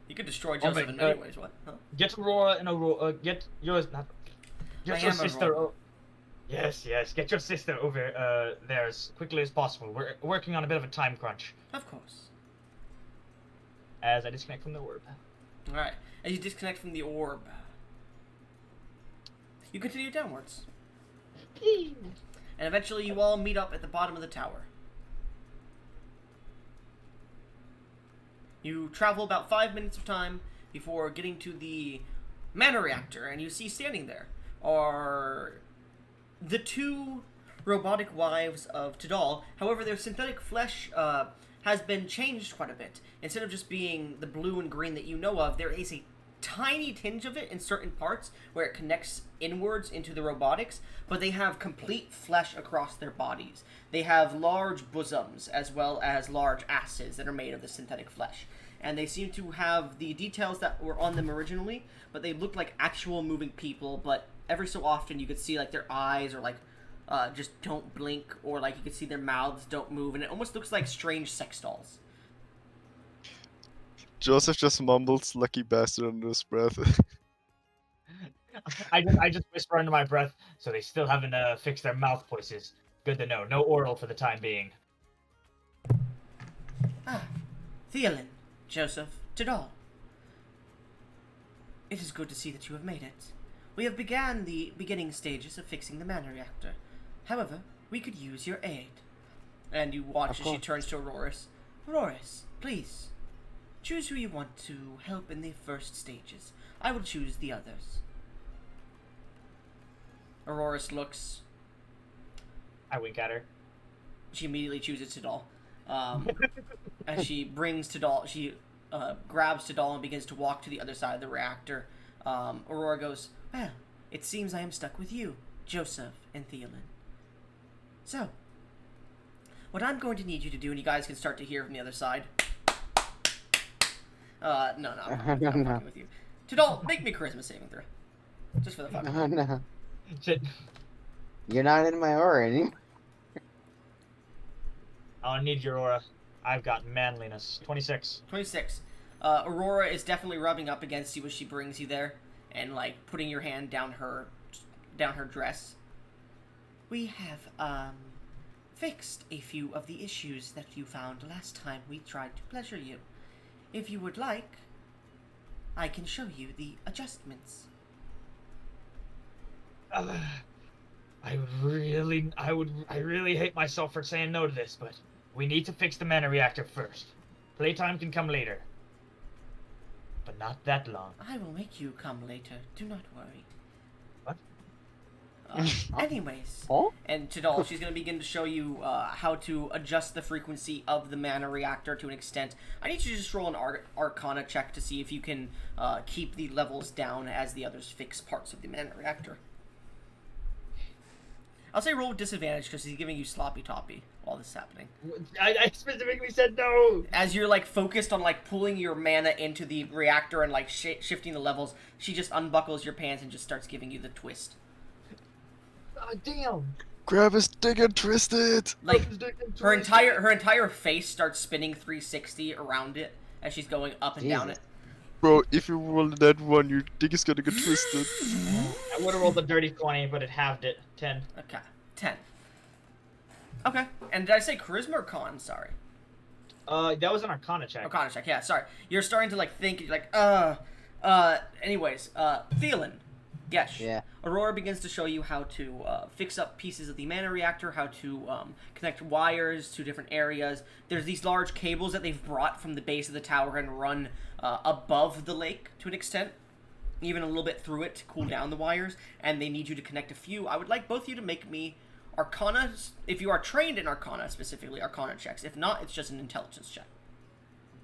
You could destroy Joseph in many ways. What? Huh? Get Aurora and Aurora. Get your sister. Yes. Get your sister over there as quickly as possible. We're working on a bit of a time crunch. Of course. As I disconnect from the orb. All right. As you disconnect from the orb, you continue downwards, and eventually you all meet up at the bottom of the tower. You travel about 5 minutes of time before getting to the mana reactor, and you see standing there are the two robotic wives of Tidal. However, their synthetic flesh has been changed quite a bit. Instead of just being the blue and green that you know of, there is a tiny tinge of it in certain parts where it connects inwards into the robotics, but they have complete flesh across their bodies. They have large bosoms as well as large asses that are made of the synthetic flesh. And they seem to have the details that were on them originally, but they look like actual moving people, but every so often you could see like their eyes or like just don't blink, or like you could see their mouths don't move, and it almost looks like strange sex dolls. Joseph just mumbles "lucky bastard" under his breath. I just whisper under my breath, so they still haven't fixed their mouth voices. Good to know. No oral for the time being. Ah, Thielen, Joseph, Tidal. It is good to see that you have made it. We have began the beginning stages of fixing the mana reactor. However, we could use your aid. And you watch as she turns to Auroras. Auroras, please. Choose who you want to help in the first stages. I will choose the others. Auroras looks. I wink at her. She immediately chooses Tidal. As she brings Tidal, she grabs Tidal and begins to walk to the other side of the reactor. Aurora goes, well, it seems I am stuck with you, Joseph and Thielen. So, what I'm going to need you to do, and you guys can start to hear from the other side. I'm not fucking with you. Tidal, make me charisma saving throw. Just for the fun. Oh no. Shit. You're not in my aura anymore. I'll need your aura. I've got manliness. 26. 26. Aurora is definitely rubbing up against you as she brings you there, and like putting your hand down her dress. We have fixed a few of the issues that you found last time we tried to pleasure you. If you would like, I can show you the adjustments. I really hate myself for saying no to this, but we need to fix the mana reactor first. Playtime can come later. But not that long. I will make you come later. Do not worry. What? Anyways. Oh? And Tidal, she's going to begin to show you how to adjust the frequency of the mana reactor to an extent. I need you to just roll an Arcana check to see if you can keep the levels down as the others fix parts of the mana reactor. I'll say roll with disadvantage because he's giving you sloppy toppy while this is happening. I specifically said no! As you're like focused on like pulling your mana into the reactor and like shifting the levels, she just unbuckles your pants and just starts giving you the twist. Oh, damn! Grab his dick and twist it. Like her entire face starts spinning 360 around it as she's going up and down it. Bro, if you roll that one, your dick is gonna get twisted. I would have rolled a dirty 20, but it halved it. 10. Okay, 10. Okay, and did I say charisma or con? Sorry. That was an Arcana check. Arcana check, yeah, sorry. You're starting to, like, think, you're like, anyways, Thielen. Yes. Yeah. Aurora begins to show you how to fix up pieces of the mana reactor, how to connect wires to different areas. There's these large cables that they've brought from the base of the tower and run above the lake to an extent, even a little bit through it to cool down the wires, and they need you to connect a few. I would like both of you to make me Arcana, if you are trained in Arcana, specifically Arcana checks. If not, it's just an intelligence check.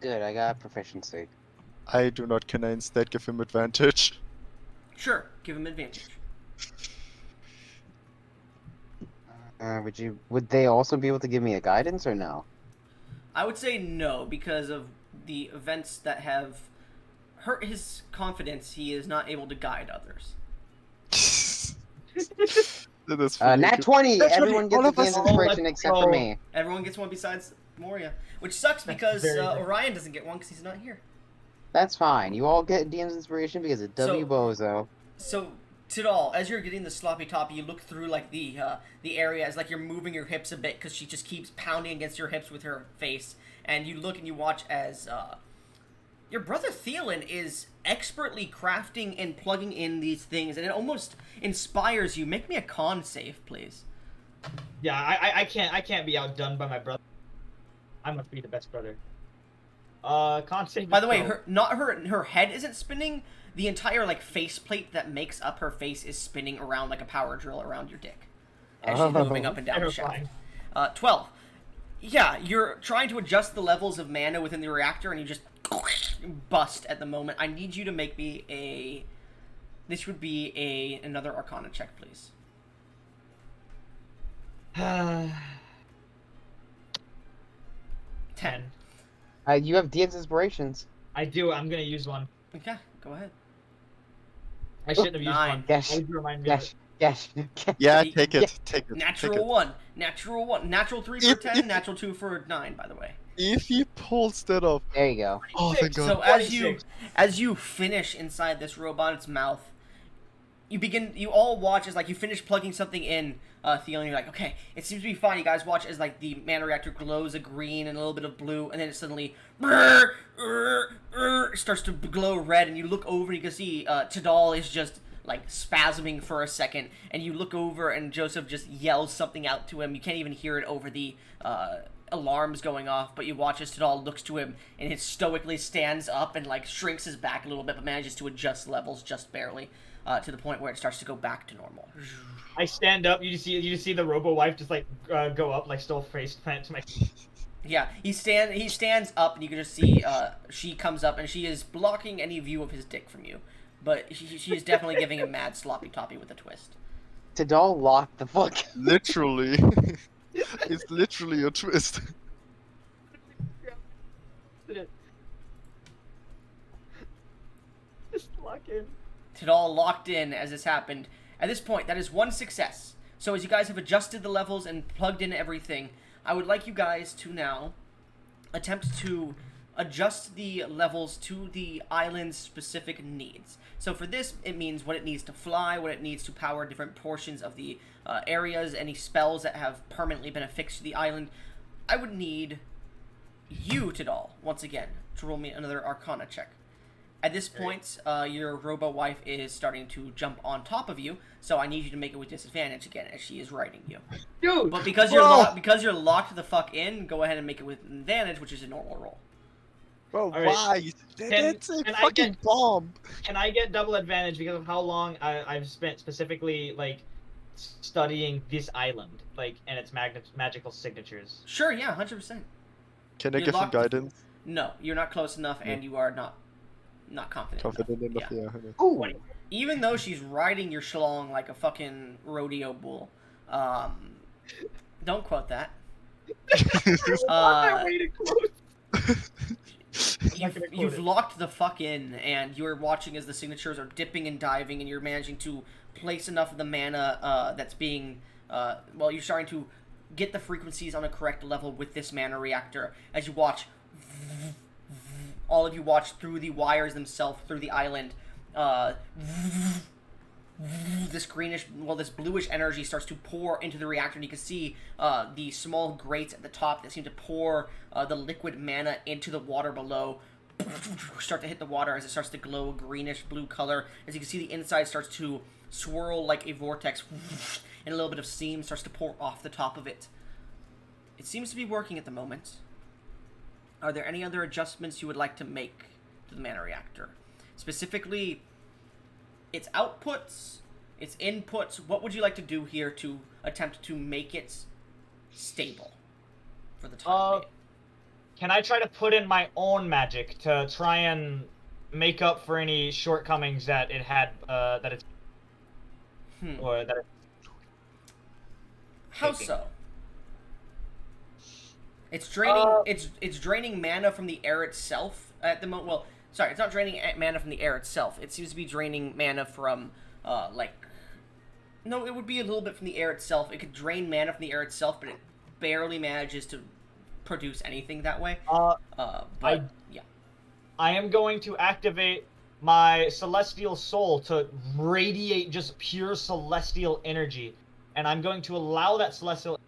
Good, I got proficiency. I do not. Can I instead give him advantage? Sure, give him advantage. Would they also be able to give me a guidance or no? I would say no, because of the events that have hurt his confidence. He is not able to guide others. That is Nat 20! Nat 20, Everyone gets all a of us. dance inspiration let's except for go. me. Everyone gets one besides Moria, which sucks because very good. Orion doesn't get one because he's not here. That's fine. You all get DM's inspiration because of W Bozo. So, Tidal, as you're getting the sloppy top, you look through like the area as like you're moving your hips a bit because she just keeps pounding against your hips with her face, and you look and you watch as your brother Thielen is expertly crafting and plugging in these things, and it almost inspires you. Make me a con save, please. Yeah, I can't be outdone by my brother. I must be the best brother. Con save. By the way, her head isn't spinning. The entire like faceplate that makes up her face is spinning around like a power drill around your dick as she's moving up and down the shaft. 12. Yeah, you're trying to adjust the levels of mana within the reactor, and you just bust at the moment. I need you to make me a. This would be another Arcana check, please. 10. You have DM's inspirations. I do. I'm gonna use one. Okay, go ahead. I shouldn't have used 9. one. Yes. Always remind me of Yes. it. Yes. Yeah, He- take it. Take it. Natural take it. 1. Natural 1. Natural 3 for 10, natural 2 for 9, by the way. If he pulls that off. There you go. Oh, thank God. So 26. as you finish inside this robot's mouth, you all watch as like you finish plugging something in, Thielen, you're like, okay, it seems to be fine. You guys watch as like the mana reactor glows a green and a little bit of blue, and then it suddenly starts to glow red, and you look over and you can see Tidal is just like spasming for a second, and you look over and Joseph just yells something out to him. You can't even hear it over the alarms going off, but you watch as Tidal looks to him and he stoically stands up and like shrinks his back a little bit, but manages to adjust levels just barely to the point where it starts to go back to normal. I stand up. You just see the Robo wife just like go up, like still face plant to my. Yeah, he stands up, and you can just see she comes up, and she is blocking any view of his dick from you. But she is definitely giving him mad sloppy toppy with a twist. Tidal locked the fuck. Literally. It's literally a twist. Just lock in. Tidal locked in as this happened. At this point, that is one success. So as you guys have adjusted the levels and plugged in everything, I would like you guys to now attempt to adjust the levels to the island's specific needs. So for this, it means what it needs to fly, what it needs to power different portions of the areas, any spells that have permanently been affixed to the island. I would need you, Tidal, once again, to roll me another Arcana check. At this point, your robo-wife is starting to jump on top of you, so I need you to make it with disadvantage again, as she is riding you. Dude, But because bro! you're locked the fuck in, go ahead and make it with advantage, which is a normal roll. Bro, right. why? That's a can I fucking get- bomb. Can I get double advantage because of how long I've spent specifically like studying this island, like and its magical signatures? Sure, yeah, 100%. Can I You're give him locked- guidance? No, you're not close enough, and you are not confident. Confident enough, Yeah. yeah. Ooh. Even though she's riding your schlong like a fucking rodeo bull, don't quote that. Way to close. You've locked the fuck in, and you're watching as the signatures are dipping and diving, and you're managing to place enough of the mana that's being, you're starting to get the frequencies on a correct level with this mana reactor as you watch all of you watch through the wires themselves, through the island, this bluish energy starts to pour into the reactor, and you can see the small grates at the top that seem to pour the liquid mana into the water below start to hit the water as it starts to glow a greenish blue color. As you can see, the inside starts to swirl like a vortex, and a little bit of steam starts to pour off the top of it. It seems to be working at the moment. Are there any other adjustments you would like to make to the mana reactor? Specifically, its outputs, its inputs. What would you like to do here to attempt to make it stable for the time being? Can I try to put in my own magic to try and make up for any shortcomings that it had, or that it's How taking? so? It's draining. It's draining mana from the air itself at the moment. Well, sorry, it's not draining mana from the air itself. It seems to be draining mana from, no, it would be a little bit from the air itself. It could drain mana from the air itself, but it barely manages to produce anything that way. Yeah. I am going to activate my celestial soul to radiate just pure celestial energy, and I'm going to allow that celestial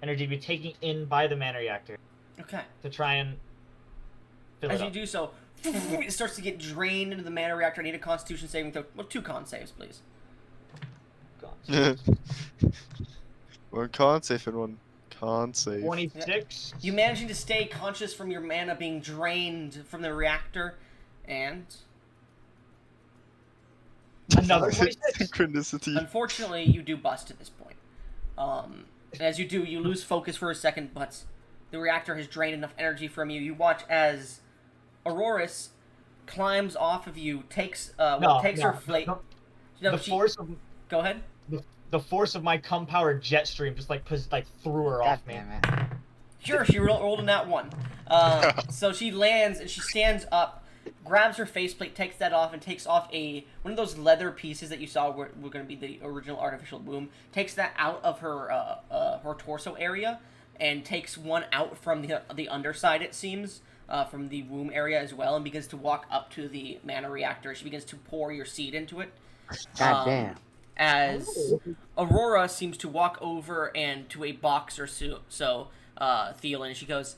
energy to be taken in by the mana reactor. Okay. To try and fill As it you up. do so, it starts to get drained into the mana reactor. I need a Constitution saving throw. Well, 2 con saves, please. One con save and one con save. 26. You managing to stay conscious from your mana being drained from the reactor, and Another 26. Synchronicity. unfortunately, you do bust at this point. As you do, you lose focus for a second, but the reactor has drained enough energy from you. You watch as Auroras climbs off of you, takes her flame. Go ahead. The force of my cum-powered jet stream just threw her off me. Damn it. Sure, she rolled in that one. So she lands and she stands up, grabs her faceplate, takes that off, and takes off one of those leather pieces that you saw were going to be the original artificial womb. Takes that out of her torso area, and takes one out from the underside, it seems, from the womb area as well, and begins to walk up to the mana reactor. She begins to pour your seed into it. God damn. As Aurora seems to walk over and to a box or so, Thielen, she goes,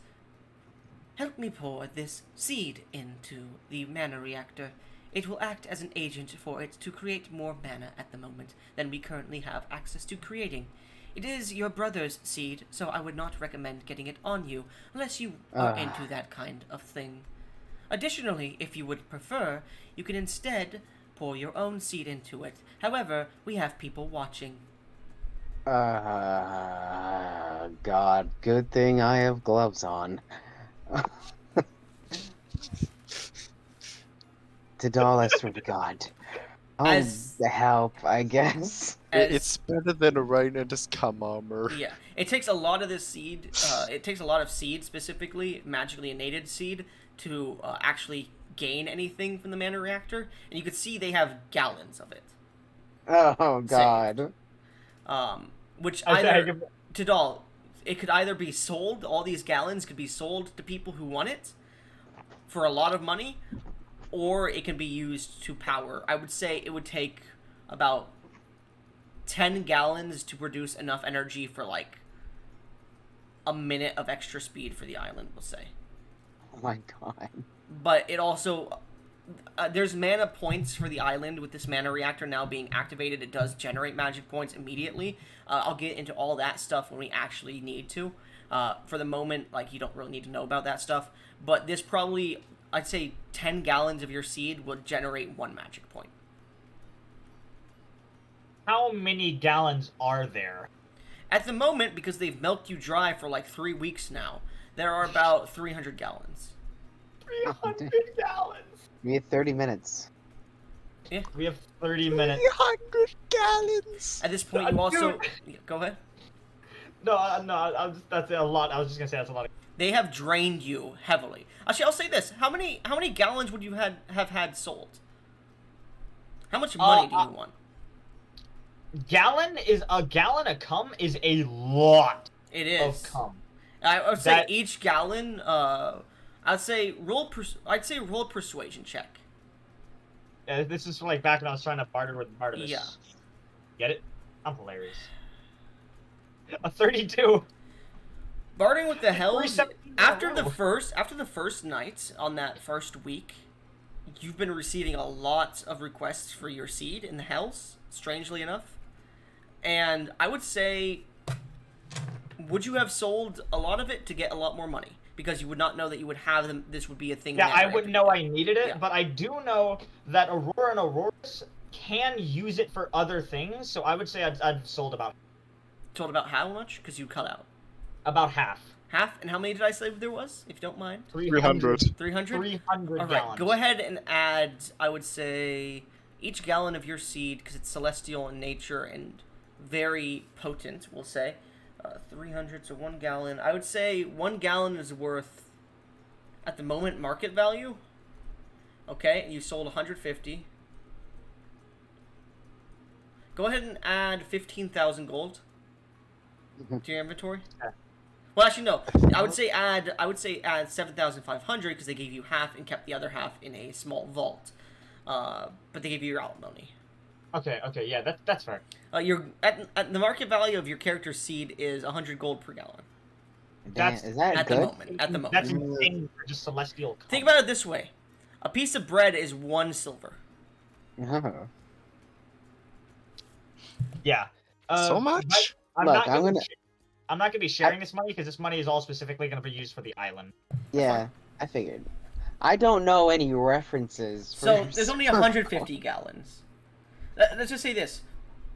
"Help me pour this seed into the mana reactor. It will act as an agent for it to create more mana at the moment than we currently have access to creating. It is your brother's seed, so I would not recommend getting it on you unless you are into that kind of thing. Additionally, if you would prefer, you can instead pour your own seed into it. However, we have people watching." God, good thing I have gloves on. Tidal, I swear to God. Help, I guess. It's better than a rain and a scum armor. Yeah, it takes a lot of this seed. It takes a lot of seed, specifically magically innated seed, to actually gain anything from the mana reactor. And you can see they have gallons of it. Oh God. Which either Tidal, it could either be sold. All these gallons could be sold to people who want it for a lot of money, or it can be used to power. I would say it would take about 10 gallons to produce enough energy for like a minute of extra speed for the island, we'll say. Oh my God. But it also there's mana points for the island. With this mana reactor now being activated, it does generate magic points immediately. I'll get into all that stuff when we actually need to. For the moment, like, you don't really need to know about that stuff, but this probably, I'd say 10 gallons of your seed will generate 1 magic point. How many gallons are there? At the moment, because they've milked you dry for like 3 weeks now, there are about 300 gallons. 300 gallons! We have 30 minutes. Yeah. We have 30 minutes. 300 gallons! At this point, you also... Go ahead. No, that's a lot. I was just gonna say that's a lot. They have drained you heavily. Actually, I'll say this. How many gallons would you have had sold? How much money do you want? A gallon of cum is a lot. It is. Of cum. I would say That- each gallon. I'd say roll a persuasion check. This is like back when I was trying to barter with Barnabas. Yeah. Get it? I'm hilarious. A 32. Bartering with the hells. 317 After in a the row. first night on that first week, you've been receiving a lot of requests for your seed in the hells. Strangely enough, and I would say, would you have sold a lot of it to get a lot more money? Because you would not know that you would have them. This would be a thing. Yeah, there I every wouldn't know day. I needed it, Yeah. but I do know that Aurora and Auroras can use it for other things, so I would say I've sold about Told about how much? Because you cut out half. half. And how many did I say there was? If you don't mind, 300. 300. 300 All right, gallons. go ahead and add. I would say each gallon of your seed, because it's celestial in nature and very potent. We'll say 300, so 1 gallon. I would say 1 gallon is worth, at the moment, market value. Okay, and you sold 150. Go ahead and add 15,000 gold to your inventory. Okay. Well, actually, no. I would say add 7,500 because they gave you half and kept the other half in a small vault. But they gave you your alimony. Okay, yeah, that's fair. Your at the market value of your character's seed is 100 gold per gallon Damn, That's- is that at the good? moment. At the moment. That's insane for just celestial. Think about it this way: a piece of bread is 1 silver. Oh. Yeah. So much? I'm Look, not I'm gonna. gonna- I'm not gonna be sharing this money because this money is all specifically gonna be used for the island. Yeah, I figured. I don't know any references. For So there's only 150 gallons. Let's just say this: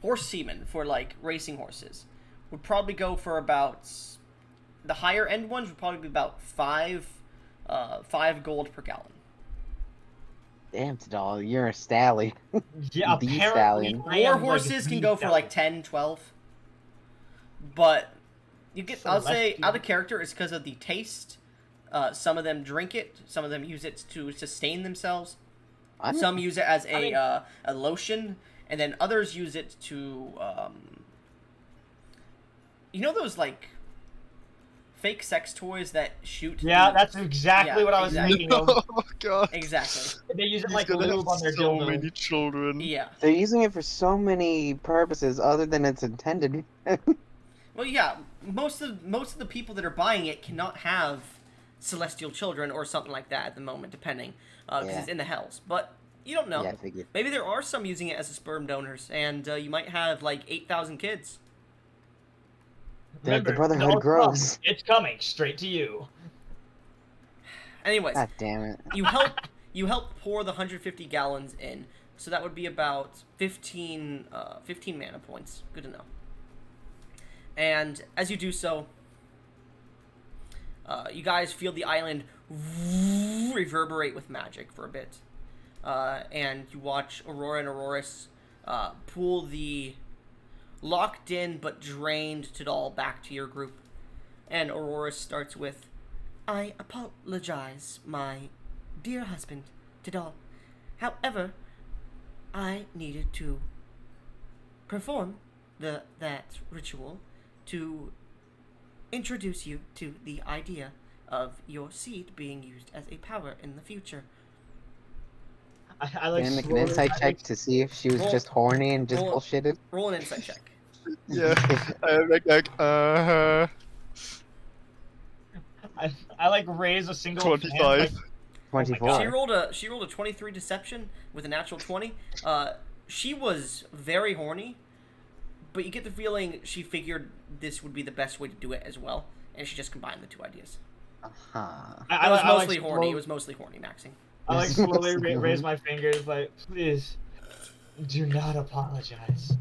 horse semen for like racing horses would probably go for about, the higher end ones would probably be about 5 gold per gallon. Damn, doll, you're a stallion. Yeah, The apparently. stallion. I War am, like, horses can the go for like stallion. 10, 12. But you get, I'll say, Celestial. out of character, it's because of the taste. Some of them drink it. Some of them use it to sustain themselves. I'm Some use it as I mean- a lotion, and then others use it to, you know those like fake sex toys that shoot. Yeah, the- that's exactly Yeah, what I was exactly. thinking of. Oh my god. exactly. They use it He's like gonna lube have on their so dildo. many children. Yeah. They're using it for so many purposes other than it's intended. Well, yeah. Most of the people that are buying it cannot have celestial children or something like that at the moment, depending, because Yeah. it's in the hells. But you don't know. Yeah, I figured. Maybe there are some using it as sperm donors, and you might have like 8,000 kids. The Remember, brotherhood don't grows. come. It's coming straight to you. Anyways, God damn it. you help pour the 150 gallons in, so that would be about 15 mana points. Good to know. And as you do so, you guys feel the island reverberate with magic for a bit, and you watch Aurora and Auroras pull the locked in but drained Tidal back to your group. And Aurora starts with, "I apologize, my dear husband, Tidal. However, I needed to perform that ritual to introduce you to the idea of your seed being used as a power in the future." I like Can I make an slowly- insight I, check like, to see if she was Roll- just horny and just roll- bullshitted? Roll an insight check. Yeah. I like raise a single hand, 25. like, 24. She rolled a 23 deception with a natural 20. She was very horny, but you get the feeling she figured this would be the best way to do it as well, and she just combined the two ideas. Uh-huh. It was I like mostly horny. slow- It was mostly horny maxing. I like slowly raise my fingers, like, please, do not apologize.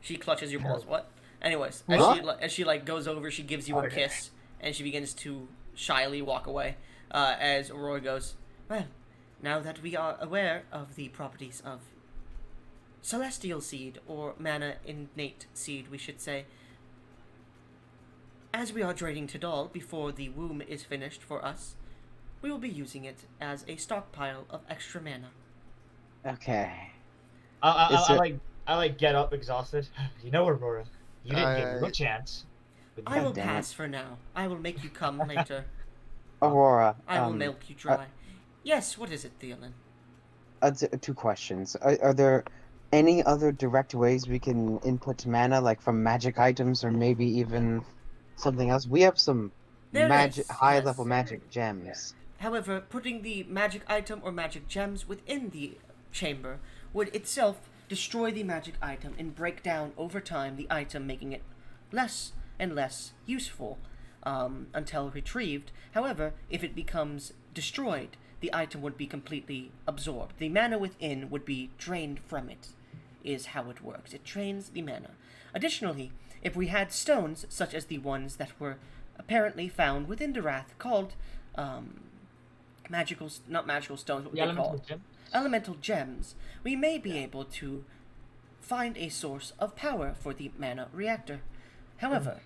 She clutches your balls. What? Anyways, What? as she like goes over, she gives you a Okay. kiss, and she begins to shyly walk away. As Aurora goes, "Well, now that we are aware of the properties of celestial seed, or mana innate seed, we should say, as we are draining Tidal before the womb is finished for us, we will be using it as a stockpile of extra mana." Okay. I Is there- like get up exhausted. You know, Aurora, you didn't give her I- a chance. With I that. will damn it. pass for now. I will make you come later. Aurora, I will milk you dry. Yes, what is it, Theolin? two questions. Are there any other direct ways we can input mana, like from magic items or maybe even something else? We have some There magic, is, high-level yes. magic gems. However, putting the magic item or magic gems within the chamber would itself destroy the magic item and break down over time the item, making it less and less useful until retrieved. However, if it becomes destroyed, the item would be completely absorbed. The mana within would be drained from it, is how it works. It drains the mana. Additionally, if we had stones, such as the ones that were apparently found within Darath, called not magical stones, what The would they elemental call gem. elemental gems, we may be able to find a source of power for the mana reactor. However,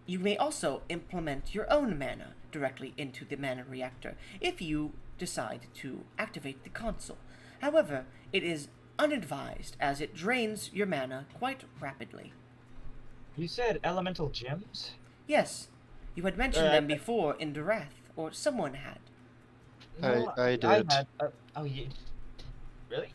you may also implement your own mana directly into the mana reactor if you decide to activate the console. However, it is unadvised as it drains your mana quite rapidly. You said elemental gems? Yes, you had mentioned Uh, them before in Darath, or someone had. No, I did. had. Oh, yeah. Really?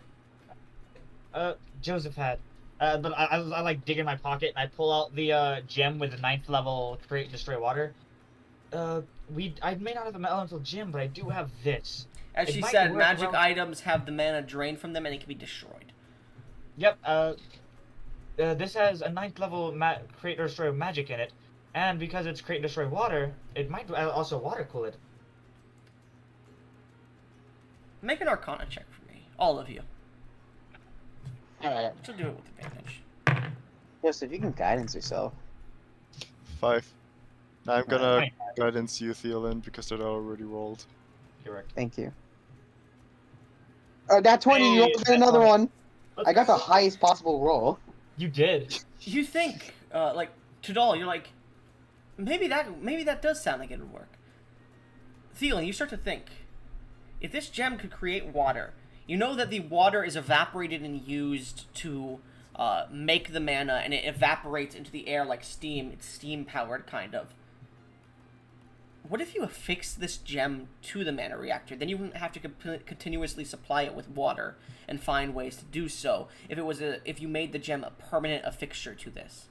Joseph had. But I like dig in my pocket and I pull out the gem with the 9th level create destroy water. I may not have an elemental gem, but I do have this. As It she might said, work magic well- items have the mana drained from them and it can be destroyed. Yep. This has a 9th level create or destroy magic in it, and because it's create and destroy water, it might also water cool it. Make an Arcana check for me, all of you. Alright. She'll do it with advantage. Joseph, you can guidance yourself. 5. I'm gonna Alright. guidance you, Theolin, because that already rolled. Correct. Thank you. That 20, you Hey, rolled that another 20. one. Let's I got go. the highest possible roll. You did. You think, like, Tudal, you're like, maybe that does sound like it would work. Thielen, you start to think, if this gem could create water, you know that the water is evaporated and used to make the mana, and it evaporates into the air like steam. It's steam-powered, kind of. What if you affixed this gem to the mana reactor? Then you wouldn't have to continuously supply it with water and find ways to do so. If you made the gem a permanent affixture to this,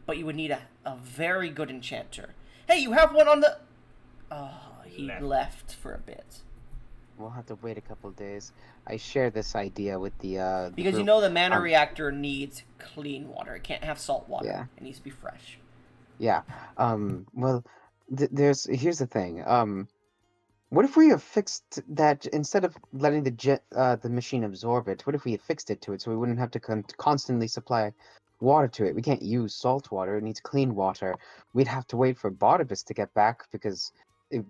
but you would need a very good enchanter. Hey, you have one on the. Oh, he left for a bit. We'll have to wait a couple of days. I share this idea with the Because you group. know the mana reactor needs clean water. It can't have salt water. Yeah. It needs to be fresh. Yeah. Well, here's the thing. What if we have fixed that instead of letting the machine absorb it? What if we had fixed it to it so we wouldn't have to constantly supply water to it? We can't use salt water. It needs clean water. We'd have to wait for Barnabas to get back because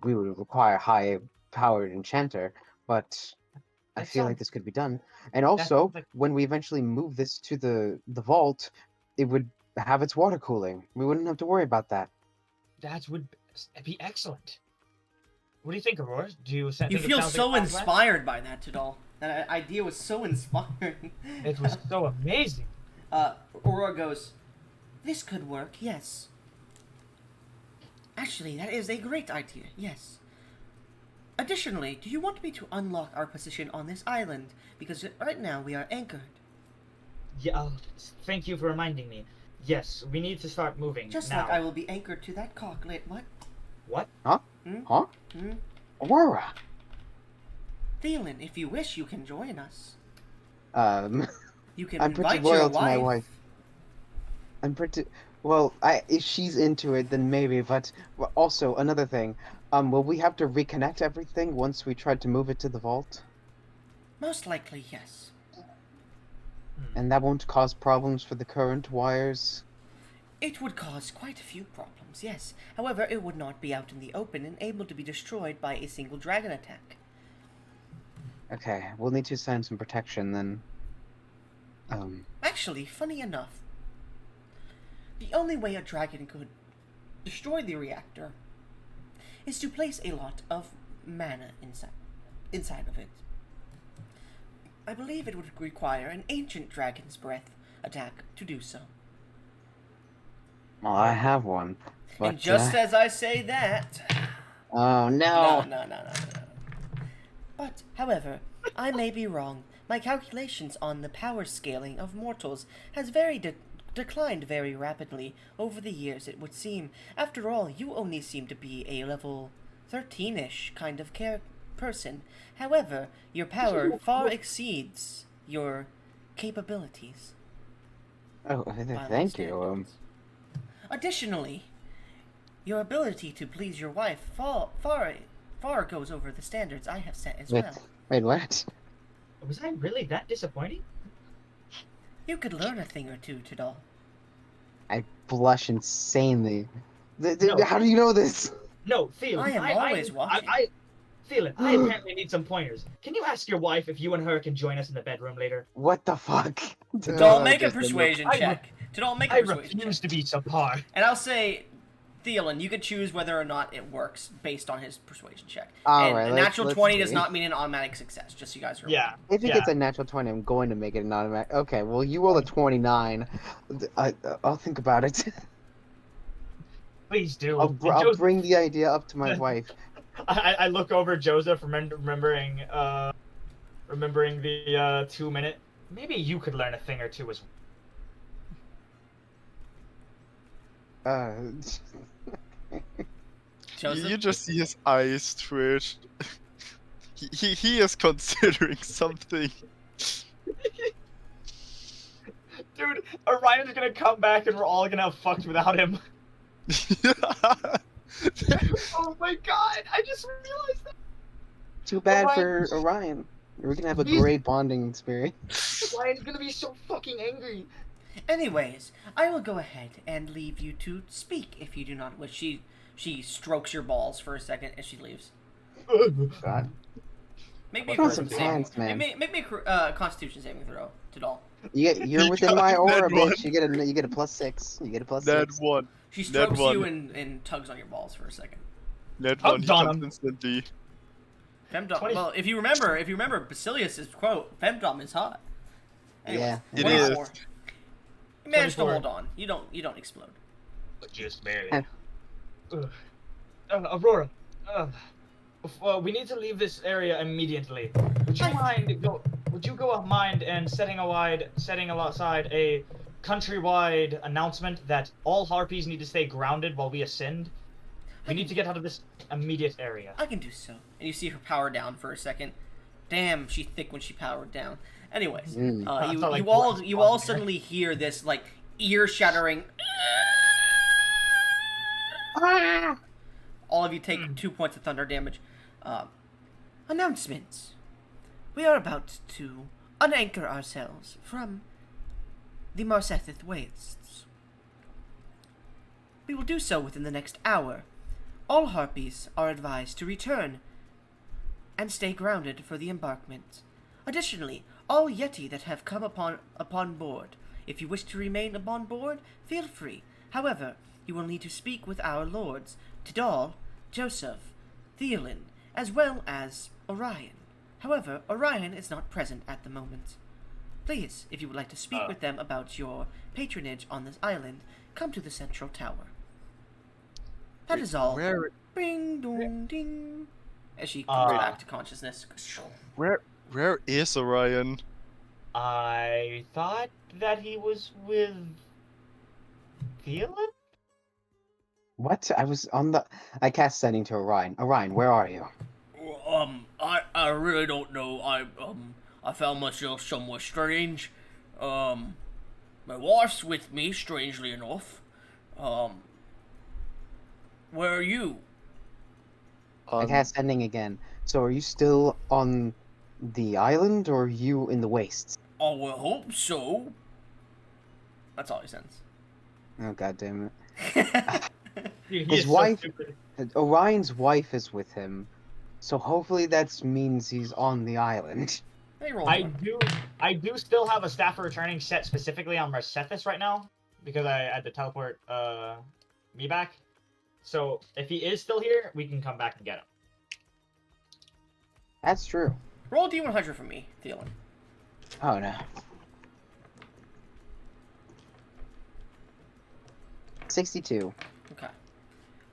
we would require high-powered enchanter. But I That feel like sounds- this could be done. And also, sounds like- when we eventually move this to the vault, it would have its water cooling. We wouldn't have to worry about that. That would be excellent. What do you think, Aurora? Do you think You it feel sounds so like a plan? inspired by that, Tudal. That idea was so inspiring. It was so amazing. Aurora goes, this could work, yes. Actually, that is a great idea, yes. Additionally, do you want me to unlock our position on this island? Because right now we are anchored. Yeah. Thank you for reminding me. Yes, we need to start moving Just now. like I will be anchored to that cock. What? What? Huh? Hmm? Huh? Hmm? Aurora. Thielen, if you wish, you can join us. You can I'm pretty invite your loyal to my wife. wife. I'm pretty well. If she's into it, then maybe. But also another thing. Will we have to reconnect everything once we tried to move it to the vault? Most likely, yes. And that won't cause problems for the current wires? It would cause quite a few problems, yes. However, it would not be out in the open and able to be destroyed by a single dragon attack. Okay, we'll need to assign some protection then. Actually, funny enough, the only way a dragon could destroy the reactor is to place a lot of mana inside of it. I believe it would require an ancient dragon's breath attack to do so. Well, I have one. But, And just as I say that... Oh, No, no. no, no, no, no. But, however, I may be wrong. My calculations on the power scaling of mortals has declined very rapidly over the years, it would seem. After all, you only seem to be a level 13-ish kind of person. However, your power far exceeds your capabilities. Oh, by my thank you. standards. Additionally, your ability to please your wife far goes over the standards I have set as Wait, well. wait, what? Was I really that disappointing? You could learn a thing or two, Tidal. I blush insanely. No. How do you know this? No, Thielen. I am always watching. Thielen, I apparently need some pointers. Can you ask your wife if you and her can join us in the bedroom later? What the fuck? Tidal, make a just a persuasion look. check. Tidal, make a I persuasion refuse check. to be subpar. And I'll say, Thielen, you can choose whether or not it works based on his persuasion check. All And right, a let's- natural let's 20 does see. not mean an automatic success, just so you guys are Yeah. aware. If he Yeah. gets a natural 20, I'm going to make it an automatic. Okay, well, you roll a 29. I'll think about it. Please do. I'll Joseph- bring the idea up to my wife. I look over Joseph, remembering the 2 minute. Maybe you could learn a thing or two as well. Joseph? You just see his eyes twitch. He is considering something. Dude, Orion's gonna come back and we're all gonna have fucked without him. Oh my god, I just realized that. Too bad Orion- for Orion. We're gonna have a He's- great bonding experience. Orion's gonna be so fucking angry. Anyways, I will go ahead and leave you to speak if you do not wish. She strokes your balls for a second as she leaves. God. Make me a Put on charisma some saving. pants, man. Make me a Constitution saving throw, Tidal. You're You within got my that aura, one. bitch. You get a +6. You get a Ned +6. one. She Ned strokes one. you and tugs on your balls for a second. Ned I'm one. He done. comes instantly. Femdom. 20 Well, if you remember Basilius's quote, "Femdom is hot." Anyways, Yeah. It 24. is. You managed to 24. hold on. You don't explode. Just barely. Huh. Aurora, we need to leave this area immediately. Would you mind and setting aside a countrywide announcement that all harpies need to stay grounded while we ascend? We need to get out of this immediate area. I can do so. And you see her power down for a second. Damn, she's thick when she powered down. Anyways, Mm. I you felt like all Black you all Swan. suddenly hear this like ear-shattering. All of you take 2 points of thunder damage. Announcements. We are about to unanchor ourselves from the Marsethith Wastes. We will do so within the next hour. All harpies are advised to return and stay grounded for the embarkment. Additionally, all Yeti that have come upon board, if you wish to remain upon board, feel free. However, you will need to speak with our lords, Tidal, Joseph, Thielen, as well as Orion. However, Orion is not present at the moment. Please, if you would like to speak with them about your patronage on this island, come to the central tower. That is all. Where Bing dong ding. As she comes back to consciousness. where is Orion? I thought that he was with Thielen? What? I cast sending to Orion. Orion, where are you? I really don't know. I found myself somewhere strange. My wife's with me, strangely enough. Where are you? I cast sending again. So are you still on the island, or are you in the wastes? I will hope so. That's all he sends. Oh, god damn He His is so wife- stupid. it. Orion's wife is with him, so hopefully that means he's on the island. Hey, roll. I do still have a staff of returning set specifically on Marsethis right now because I had to teleport me back. So if he is still here, we can come back and get him. That's true. Roll a D100 for me, Thielen. Oh no. 62. Okay.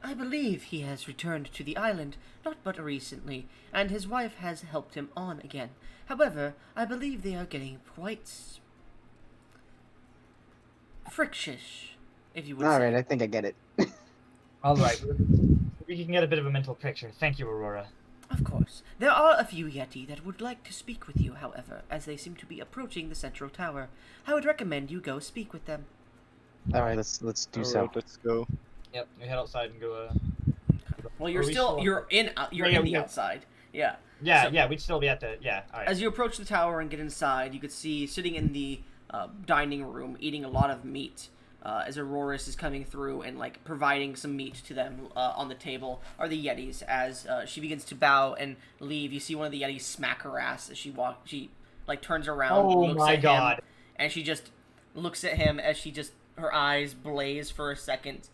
I believe he has returned to the island, not but recently, and his wife has helped him on again. However, I believe they are getting quite frictious, if you would say. Alright, I think I get it. All right. We can get a bit of a mental picture. Thank you, Aurora. Of course. There are a few Yeti that would like to speak with you, however, as they seem to be approaching the central tower. I would recommend you go speak with them. Alright, let's do so. Alright, let's go. Yep. We head outside and go. Well, you're Are we still still- you're in Yeah, the yeah. outside. Yeah. Yeah, So- yeah. We'd still be at the. Yeah. All right. As you approach the tower and get inside, you could see sitting in the dining room, eating a lot of meat. As Auroras is coming through and like providing some meat to them on the table, are the Yetis. As she begins to bow and leave, you see one of the Yetis smack her ass as she like turns around, Oh looks my at God. him, and she just looks at him as she just her eyes blaze for a second,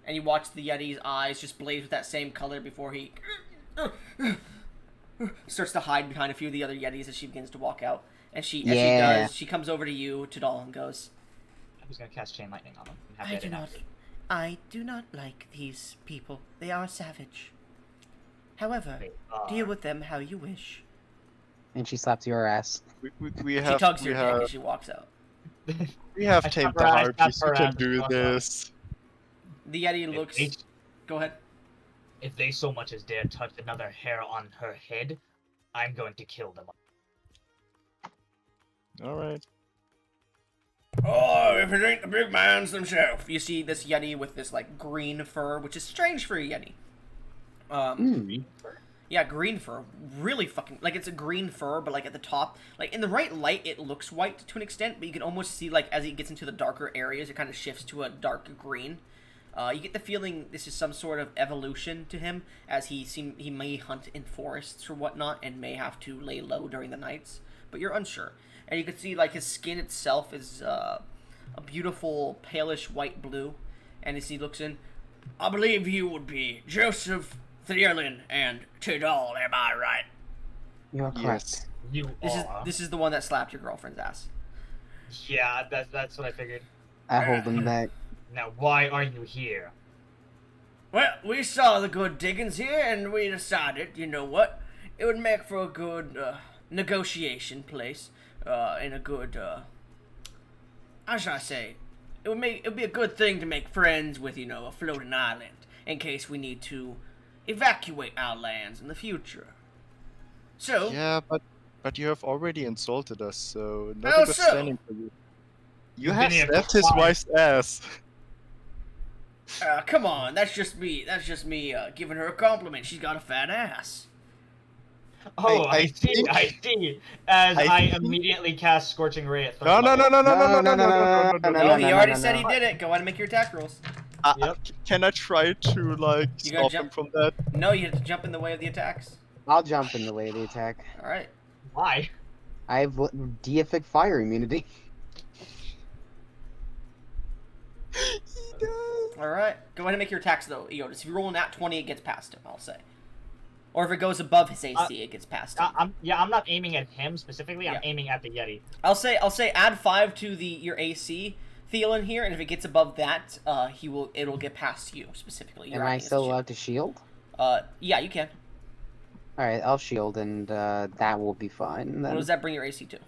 and you watch the Yeti's eyes just blaze with that same color before he starts to hide behind a few of the other Yetis as she begins to walk out. And as she does, she comes over to you, Tidal, and goes, I was gonna cast chain lightning on him. and have I that do not. inactive. I do not like these people. They are savage. However, They deal are. with them how you wish. And she slaps your ass. We She have tugs we your dick have as she walks out. we have I tamed slap the her- I harpies. slap We her can ass do across this. The Yeti If looks. they- Go ahead. If they so much as dare touch another hair on her head, I'm going to kill them. Alright. Oh, if it ain't the big man's themselves. You see this Yeti with this like green fur, which is strange for a Yeti. Yeah, green fur. Really fucking like it's a green fur, but like at the top, like in the right light, it looks white to an extent, but you can almost see like as it gets into the darker areas, it kind of shifts to a dark green. You get the feeling this is some sort of evolution to him, as he may hunt in forests or whatnot, and may have to lay low during the nights, but you're unsure. And you can see like his skin itself is a beautiful palish white blue, and as he looks in, I believe you would be Joseph Thierlin and Tidal, am I right? You're correct. Yes. You are. This is the one that slapped your girlfriend's ass. Yeah, that's what I figured. I hold them back. Now, why are you here? Well, we saw the good diggings here, and we decided, you know what, it would make for a good negotiation place, and a good, how should I say, it would be a good thing to make friends with, you know, a floating island, in case we need to evacuate our lands in the future. So, Yeah, but you have already insulted us, so not How a good so? standing for you. You You've have been here for slapped his 5 wife's ass. come on, that's just me giving her a compliment. She's got a fat ass. Oh, I I see, think- I see. As I I think- immediately cast Scorching Ray at third No, no, level. no, no, no, no, no, no, no, no, no, No, no, he no. already said he did it. Go ahead and make your attack rolls. Yep. Can I try to like You gotta stop him jump. from that? No, you have to jump in the way of the attacks. I'll jump in the way of the attack. All right. Why? I have deific fire immunity. He does. All right. Go ahead and make your attacks, though, Eotis. If you roll a nat 20, it gets past him, I'll say. Or if it goes above his AC, it gets past him. I'm not aiming at him specifically. Yeah. I'm aiming at the Yeti. I'll say add 5 to your AC, Thielen here, and if it gets above that, it'll get past you specifically. You're Am I acting as a still shield. allowed to shield? Yeah, you can. Alright, I'll shield and that will be fine What then. does that bring your AC to?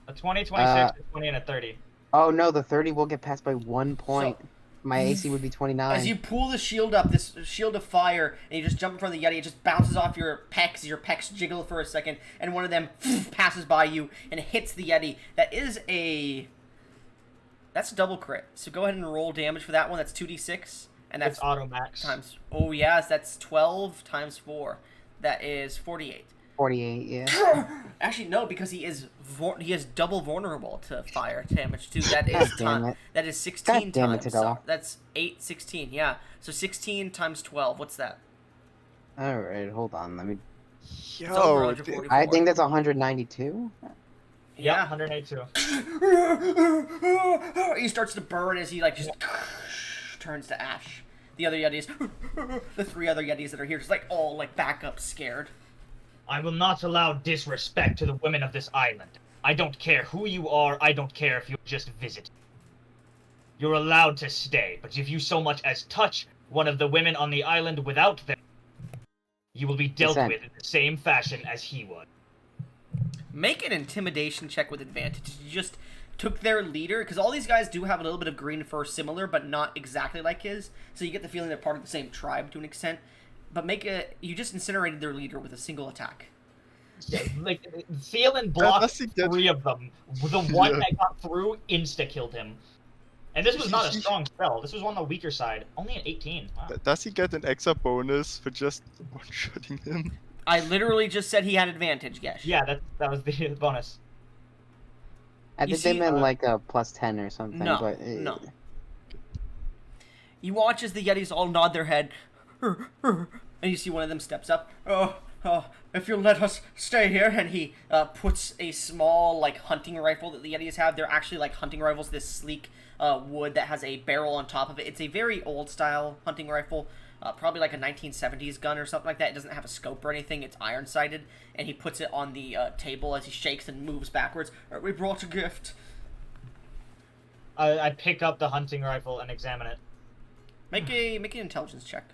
A 20, 26, a 20, and a 30. Oh no, the 30 will get passed by 1 point. My AC would be 29. As you pull the shield up, this shield of fire, and you just jump in front of the Yeti, it just bounces off your pecs jiggle for a second, and one of them passes by you and hits the Yeti. That's a double crit. So go ahead and roll damage for that one. That's 2d6, and that's It's auto max. times. Oh yes, that's 12 times 4. That is 48. 48, yeah. Actually, no, because he is double vulnerable to fire damage too. That is God damn it. that is 16 God damn it, times. Tidal. That's 8, 16. Yeah. So 16 times 12. What's that? Alright, hold on, let me... It's over Yo, 144. I think that's 192? Yeah, 182. He starts to burn as he like just turns to ash. The other Yetis, the 3 other Yetis that are here, just like all like back up, scared. I will not allow disrespect to the women of this island. I don't care who you are. I don't care if you just visit. you're allowed to stay. But if you so much as touch one of the women on the island without them, you will be dealt Consent. with in the same fashion as he would. Make an intimidation check with advantage. You just took their leader, because all these guys do have a little bit of green fur similar, but not exactly like his. So you get the feeling they're part of the same tribe to an extent. But you just incinerated their leader with a single attack. Yeah, like, Thielen blocked Does he get- 3 of them. The one Yeah. that got through insta-killed him. And this was not a strong spell. This was on the weaker side. Only an 18. Wow. Does he get an extra bonus for just one-shotting him? I literally just said he had advantage, yes. Yeah, that was the bonus. I You think they see, meant like a +10 or something. No, but no. You watch as the Yetis all nod their head, and you see one of them steps up. If you'll let us stay here, and he puts a small, like, hunting rifle that the Yetis have. They're actually like hunting rifles, this sleek wood that has a barrel on top of it. It's a very old-style hunting rifle, probably like a 1970s gun or something like that. It doesn't have a scope or anything. It's iron-sighted, and he puts it on the table as he shakes and moves backwards. We brought a gift. I pick up the hunting rifle and examine it. Make an intelligence check.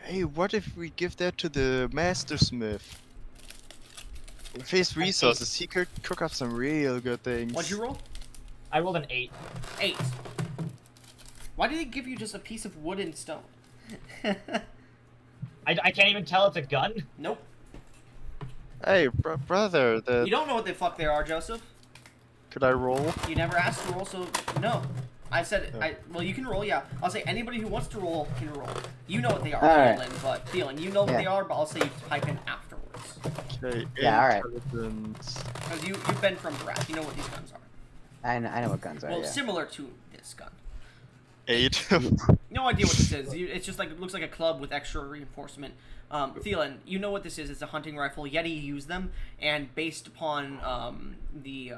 Hey, what if we give that to the mastersmith? With his resources, he could cook up some real good things. What'd you roll? I rolled an 8. 8. Why did he give you just a piece of wood and stone? I can't even tell it's a gun. Nope. Hey, brother, You don't know what the fuck they are, Joseph. could I roll? You never asked to roll, so no. I said, well, you can roll, yeah. I'll say anybody who wants to roll can roll. You know what they are, Alright. Thielen, you know what Yeah. they are, but I'll say you type in afterwards. Okay, Yeah, alright. intelligence. Because you've been from Brath, you know what these guns are. I know what guns are. Well, yeah. similar to this gun. 8. No idea what this is. It's just like, it looks like a club with extra reinforcement. Thielen, you know what this is. It's a hunting rifle. Yeti use them, and based upon the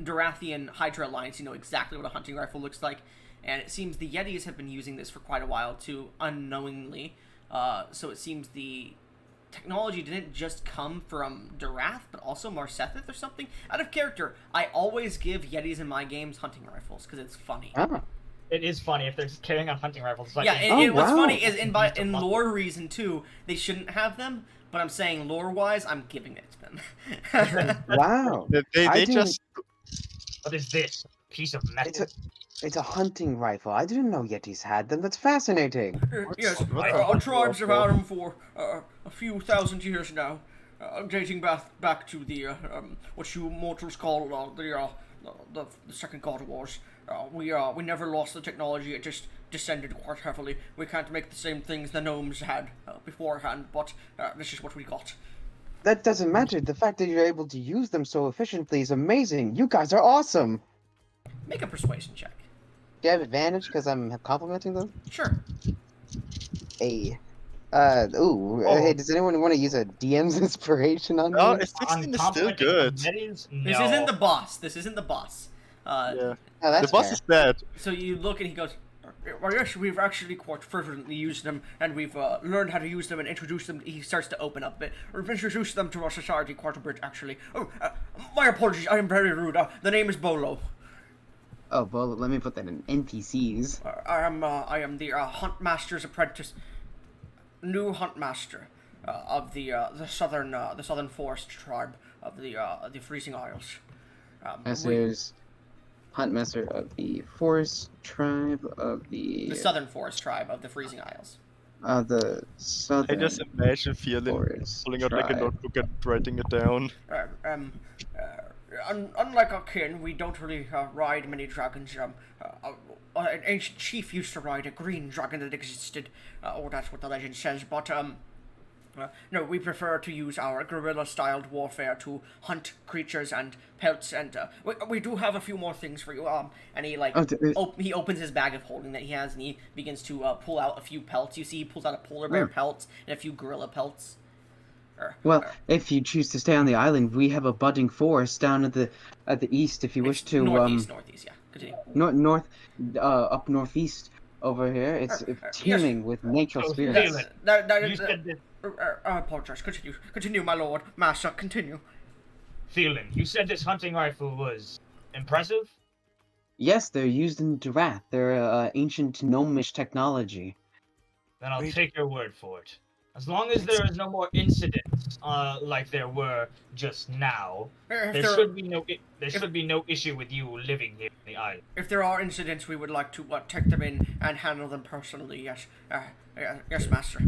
Dorathian Hydra Alliance, you know exactly what a hunting rifle looks like. And it seems the Yetis have been using this for quite a while, too, unknowingly. So it seems the technology didn't just come from Dorath, but also Marsethith or something. Out of character, I always give Yetis in my games hunting rifles, because it's funny. Oh. It is funny if they're just carrying on hunting rifles. It's like, Yeah, and what's wow. funny is in lore reason too, they shouldn't have them. But I'm saying lore wise, I'm giving it to them. Wow. They I didn't- just what is this? Piece of metal. It's a hunting rifle. I didn't know Yetis had them. That's fascinating. Yes, what the our fuck tribes are have had them for a few thousand years now, dating back to the what you mortals call the Second God Wars. We never lost the technology. It just descended quite heavily. We can't make the same things the gnomes had beforehand, but this is what we got. That doesn't matter. The fact that you're able to use them so efficiently is amazing. You guys are awesome. Make a persuasion check. Do you have advantage because I'm complimenting them? Sure. Hey. Oh. Hey, does anyone want to use a DM's inspiration on no, me? a 16 is still Complimenting good. Yetis? This No. isn't the boss. This isn't the boss. Yeah. Oh, The that's boss fair. is dead. So you look and he goes, well, yes, we've actually quite fervently used them, and we've learned how to use them and introduce them. He starts to open up a bit. We've introduced them to our society quite a bit, actually. Oh, my apologies, I am very rude. The name is Bolo. Oh, well, let me put that in NPCs. I am the hunt master's apprentice, new hunt master of the southern forest tribe of the Freezing Isles. Masters, Hunt Master of the Forest Tribe of the the southern forest tribe of the Freezing Isles. the I Southern just imagine feeling Forest pulling out like a Tribe. notebook and writing it down. Unlike our kin, we don't really ride many dragons. An ancient chief used to ride a green dragon that existed, or that's what the legend says. But no, we prefer to use our guerrilla-styled warfare to hunt creatures and pelts, and we do have a few more things for you. And he he opens his bag of holding that he has, and he begins to pull out a few pelts. You see, he pulls out a polar bear pelt and a few gorilla pelts. Well, if you choose to stay on the island, we have a budding forest down at the east. If you wish to northeast, yeah. Continue. up northeast over here, it's teeming with natural So, spirits. Thielen, you said this. I apologize. Continue, my lord, master. Continue. Thielen, you said this hunting rifle was impressive? Yes, they're used in Durath. They're ancient gnomish technology. Then I'll Wait. take your word for it. As long as there is no more incidents, like there were just now, If there there, should be no issue with you living here on the island. if there are incidents, we would like to take them in and handle them personally. Yes, yes, master.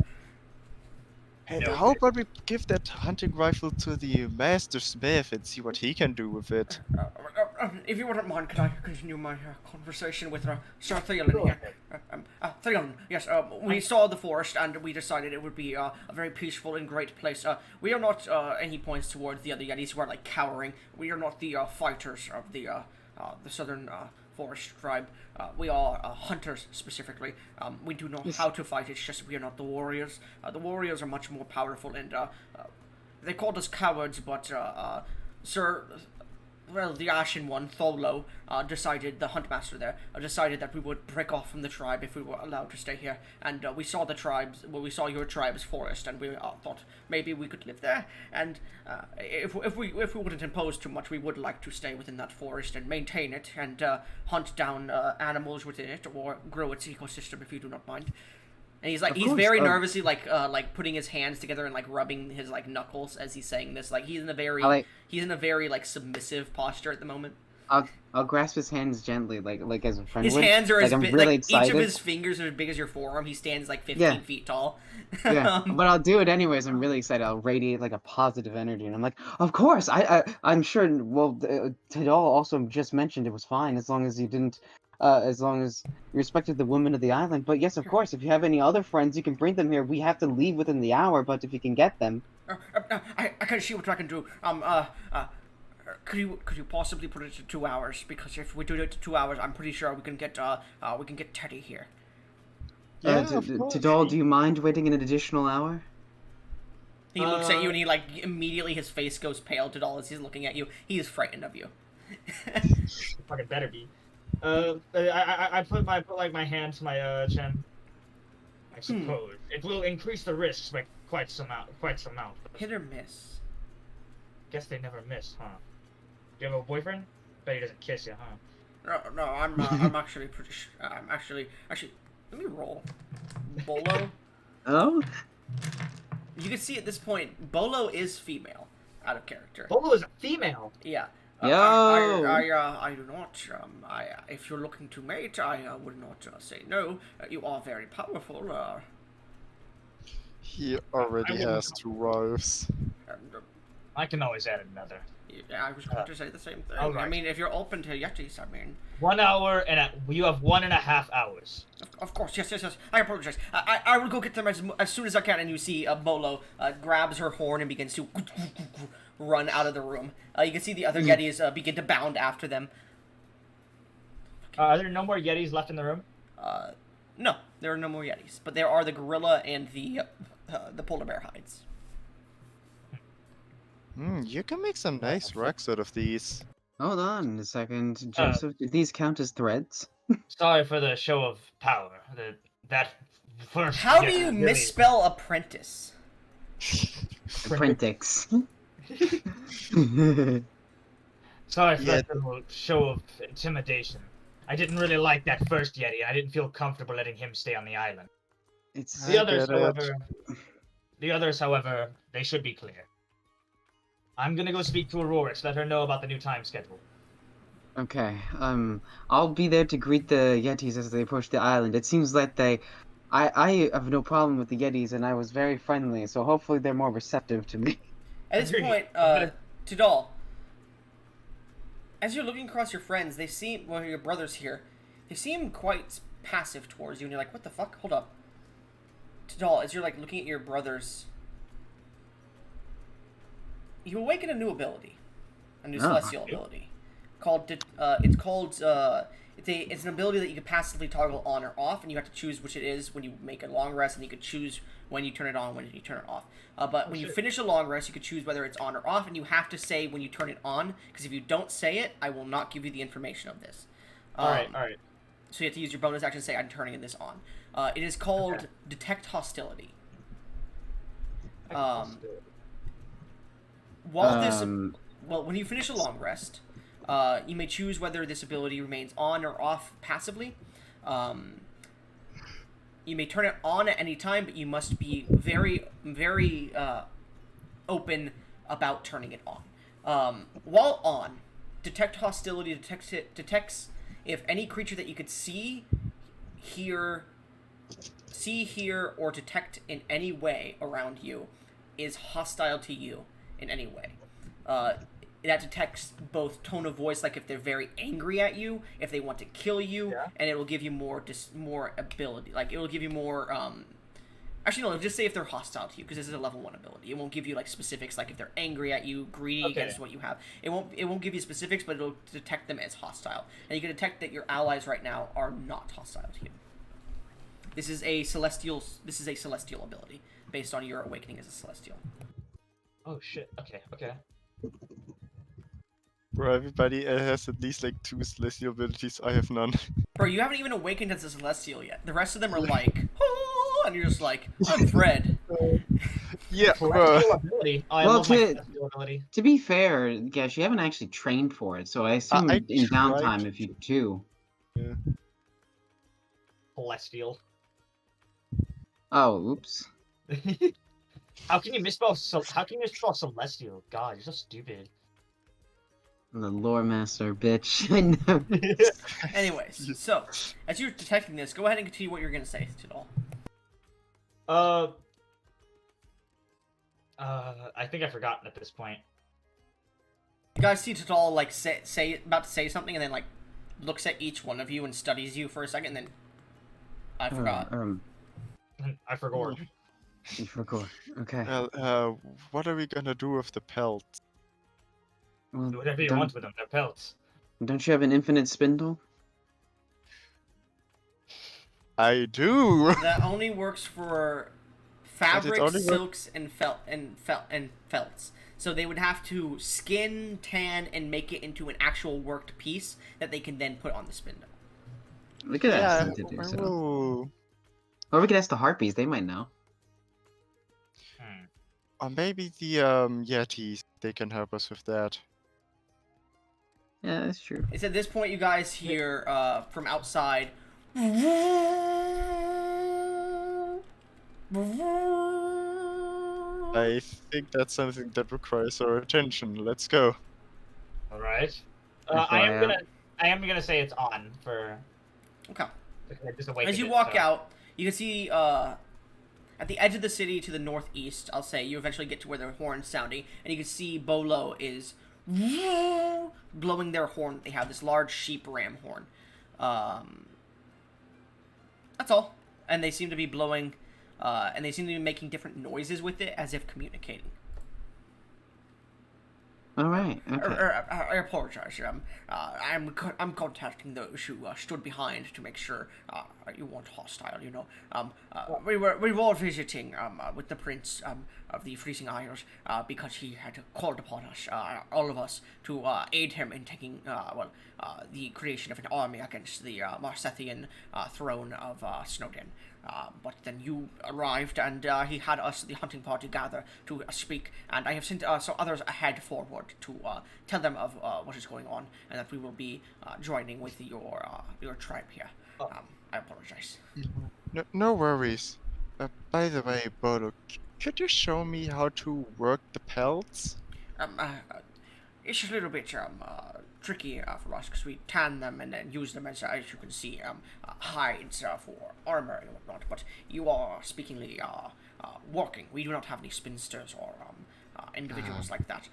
Hey, No, how about we give that hunting rifle to the master smith and see what he can do with it? If you wouldn't mind, could I continue my conversation with Sir Theolen Go here? ahead. Theolen, yes, we saw the forest and we decided it would be a very peaceful and great place. We are not, and he points towards the other Yetis who are like cowering. We are not the fighters of the southern forest tribe. We are hunters specifically. We do know how to fight. It's just we are not the warriors. The warriors are much more powerful, and they called us cowards. But the Ashen One, Tholo, decided, the Huntmaster there, decided that we would break off from the tribe if we were allowed to stay here. And we saw we saw your tribe's forest, and we thought maybe we could live there. And if we wouldn't impose too much, we would like to stay within that forest and maintain it and hunt down animals within it or grow its ecosystem, if you do not mind. And he's like, he's very nervously like putting his hands together and like rubbing his like knuckles as he's saying this. Like he's in a very like submissive posture at the moment. I'll grasp his hands gently, like as a friend. His would. hands are like, as I'm big. really Like excited. each of his fingers are as big as your forearm. He stands like 15 Yeah. feet tall. Yeah, but I'll do it anyways. I'm really excited. I'll radiate like a positive energy, and I'm like, of course. I'm sure. Well, Tidal also just mentioned it was fine as long as you didn't, as long as you respected the women of the island. But yes, of course. If you have any other friends, you can bring them here. We have to leave within the hour, but if you can get them, I can see what I can do. Could you possibly put it to 2 hours? Because if we do it to 2 hours, I'm pretty sure we can get Teddy here. Yeah, of course. Tidal, do you mind waiting an additional hour? He looks at you and he like immediately his face goes pale. Tidal, as he's looking at you, he is frightened of you. Fucking better be. I put my hand to my chin. I suppose it will increase the risks by quite some amount. Hit or miss. Guess they never miss, huh? Do you have a boyfriend? Bet he doesn't kiss you, huh? No, I'm actually pretty. I'm actually. Let me roll. Bolo. Oh, You can see at this point, Bolo is female, out of character. Bolo is a female. Yeah. Yo! I do not. If you're looking to mate, I would not say no. You are very powerful. He already has 2 wives. And, I can always add another. yeah, I was going to say the same thing. Alright. I mean, if you're open to Yetis, I mean. 1 hour you have 1.5 hours. Of course, yes. I apologize. I will go get them as soon as I can. And you see Bolo grabs her horn and begins to run out of the room. You can see the other Yetis begin to bound after them. Are there no more Yetis left in the room? No, there are no more Yetis, but there are the gorilla and the polar bear hides. You can make some nice rocks out of these. hold on a second, Joseph. Do these count as threads? Sorry for the show of power. That first. How do Yeti you really- misspell apprentice? Apprentice. Sorry for Yeah. that little show of intimidation. I didn't really like that first Yeti. I didn't feel comfortable letting him stay on the island. It's The I others, get it. however, they should be clear. I'm gonna go speak to Auroras, let her know about the new time schedule. okay. I'll be there to greet the Yetis as they approach the island. It seems that I have no problem with the Yetis, and I was very friendly, so hopefully they're more receptive to me. At this Agreed. point, Tidal, as you're looking across your friends, they seem, well, your brothers here, they seem quite passive towards you, and you're like, what the fuck? Hold up. Tidal, as you're like looking at your brothers, you awaken a new ability, a new celestial ability, it's an ability that you can passively toggle on or off, and you have to choose which it is when you make a long rest, and you could choose when you turn it on, when you turn it off. But when you finish a long rest, you could choose whether it's on or off, and you have to say when you turn it on, because if you don't say it, I will not give you the information of this. Alright. So you have to use your bonus action to say, I'm turning this on. It is called Detect Hostility. While when you finish a long rest, You may choose whether this ability remains on or off passively. You may turn it on at any time, but you must be very, very open about turning it on. While on, detect hostility detects if any creature that you could see, hear, or detect in any way around you is hostile to you in any way. That detects both tone of voice, like if they're very angry at you, if they want to kill you, and it will give you more ability. Like, it will give you more, actually, no, just say if they're hostile to you, because this is a level 1 ability. It won't give you, like, specifics, like if they're angry at you, greedy against what you have. It won't give you specifics, but it'll detect them as hostile. And you can detect that your allies right now are not hostile to you. This is a celestial ability, based on your awakening as a celestial. Oh shit. Okay. Bro, everybody has at least like 2 celestial abilities. I have none. Bro, you haven't even awakened as a celestial yet. The rest of them are like, oh, and you're just like, I'm Fred. Yeah, Celestial ability. Oh, I Well, love my celestial ability. To be fair, Gash, you haven't actually trained for it, so I assume I in tried downtime if you do. Yeah. Celestial. Oh, oops. How can you misspell celestial? God, you're so stupid. The lore master, bitch. I know. Anyways, so, as you're detecting this, go ahead and continue what you're going to say, Tidal. I think I've forgotten at this point. You guys see Tidal, like, about to say something, and then, like, looks at each one of you and studies you for a second, and then, I forgot. I forgot. You forgot. Okay. Well, what are we gonna do with the pelts? Well, Do whatever you want with them. They're pelts. don't you have an infinite spindle? I do. That only works for fabrics, silks, and felts. So they would have to skin, tan, and make it into an actual worked piece that they can then put on the spindle. We could ask them to do I so. will. Or we could ask the harpies. They might know. Or maybe the Yetis. They can help us with that. Yeah, that's true. It's at this point you guys hear from outside. I think that's something that requires our attention. Let's go. All right. I I am gonna say it's on for. Okay. Just As you walk out, you can see at the edge of the city to the northeast, I'll say, you eventually get to where the horn's sounding, and you can see Bolo is blowing their horn. They have this large sheep ram horn. That's all. And they seem to be blowing, and they seem to be making different noises with it as if communicating. All right. Okay. I apologize. I'm contacting those who stood behind to make sure you weren't hostile. You know, we were visiting with the prince of the Freezing Isles because he had called upon us, all of us, to aid him in taking the creation of an army against the Marsethian throne of Snowden. But then you arrived, and he had us, the hunting party, gather to speak, and I have sent some others ahead forward to tell them of what is going on, and that we will be joining with your tribe here. I apologize. No worries. By the way, Bodo, could you show me how to work the pelts? It's a little bit tricky for us because we tan them and then use them as you can see, hides for armor and whatnot. But you are speakingly working. We do not have any spinsters or individuals like that.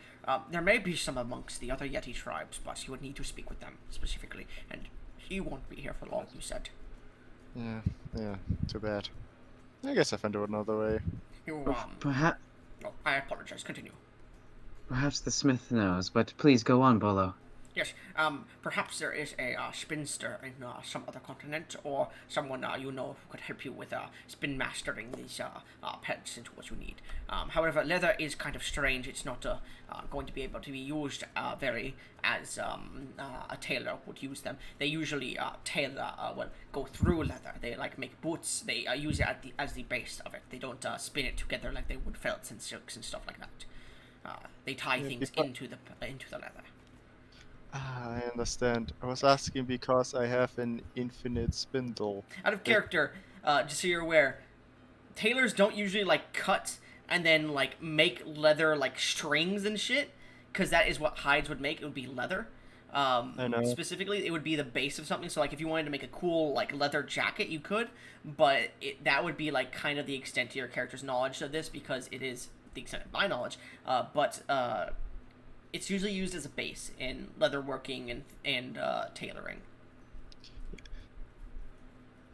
There may be some amongst the other Yeti tribes, but you would need to speak with them specifically, and he won't be here for long, you said. Yeah, too bad. I guess I found another way. Perhaps. Oh, I apologize. Continue. Perhaps the smith knows, but please go on, Bolo. Yes, perhaps there is a spinster in some other continent, or someone you know who could help you with spin mastering these pets into what you need. However, leather is kind of strange. It's not going to be able to be used very as a tailor would use them. They usually go through leather. They like make boots. They use it as the base of it. They don't spin it together like they would felts and silks and stuff like that. They tie things into the leather. Ah, I understand. I was asking because I have an infinite spindle. Out of character, just so you're aware, tailors don't usually like cut and then like make leather like strings and shit, because that is what hides would make. It would be leather. I know. Specifically, it would be the base of something. So like if you wanted to make a cool like leather jacket, you could, but that would be like kind of the extent to your character's knowledge of this, because it is the extent of my knowledge. But it's usually used as a base in leatherworking and tailoring.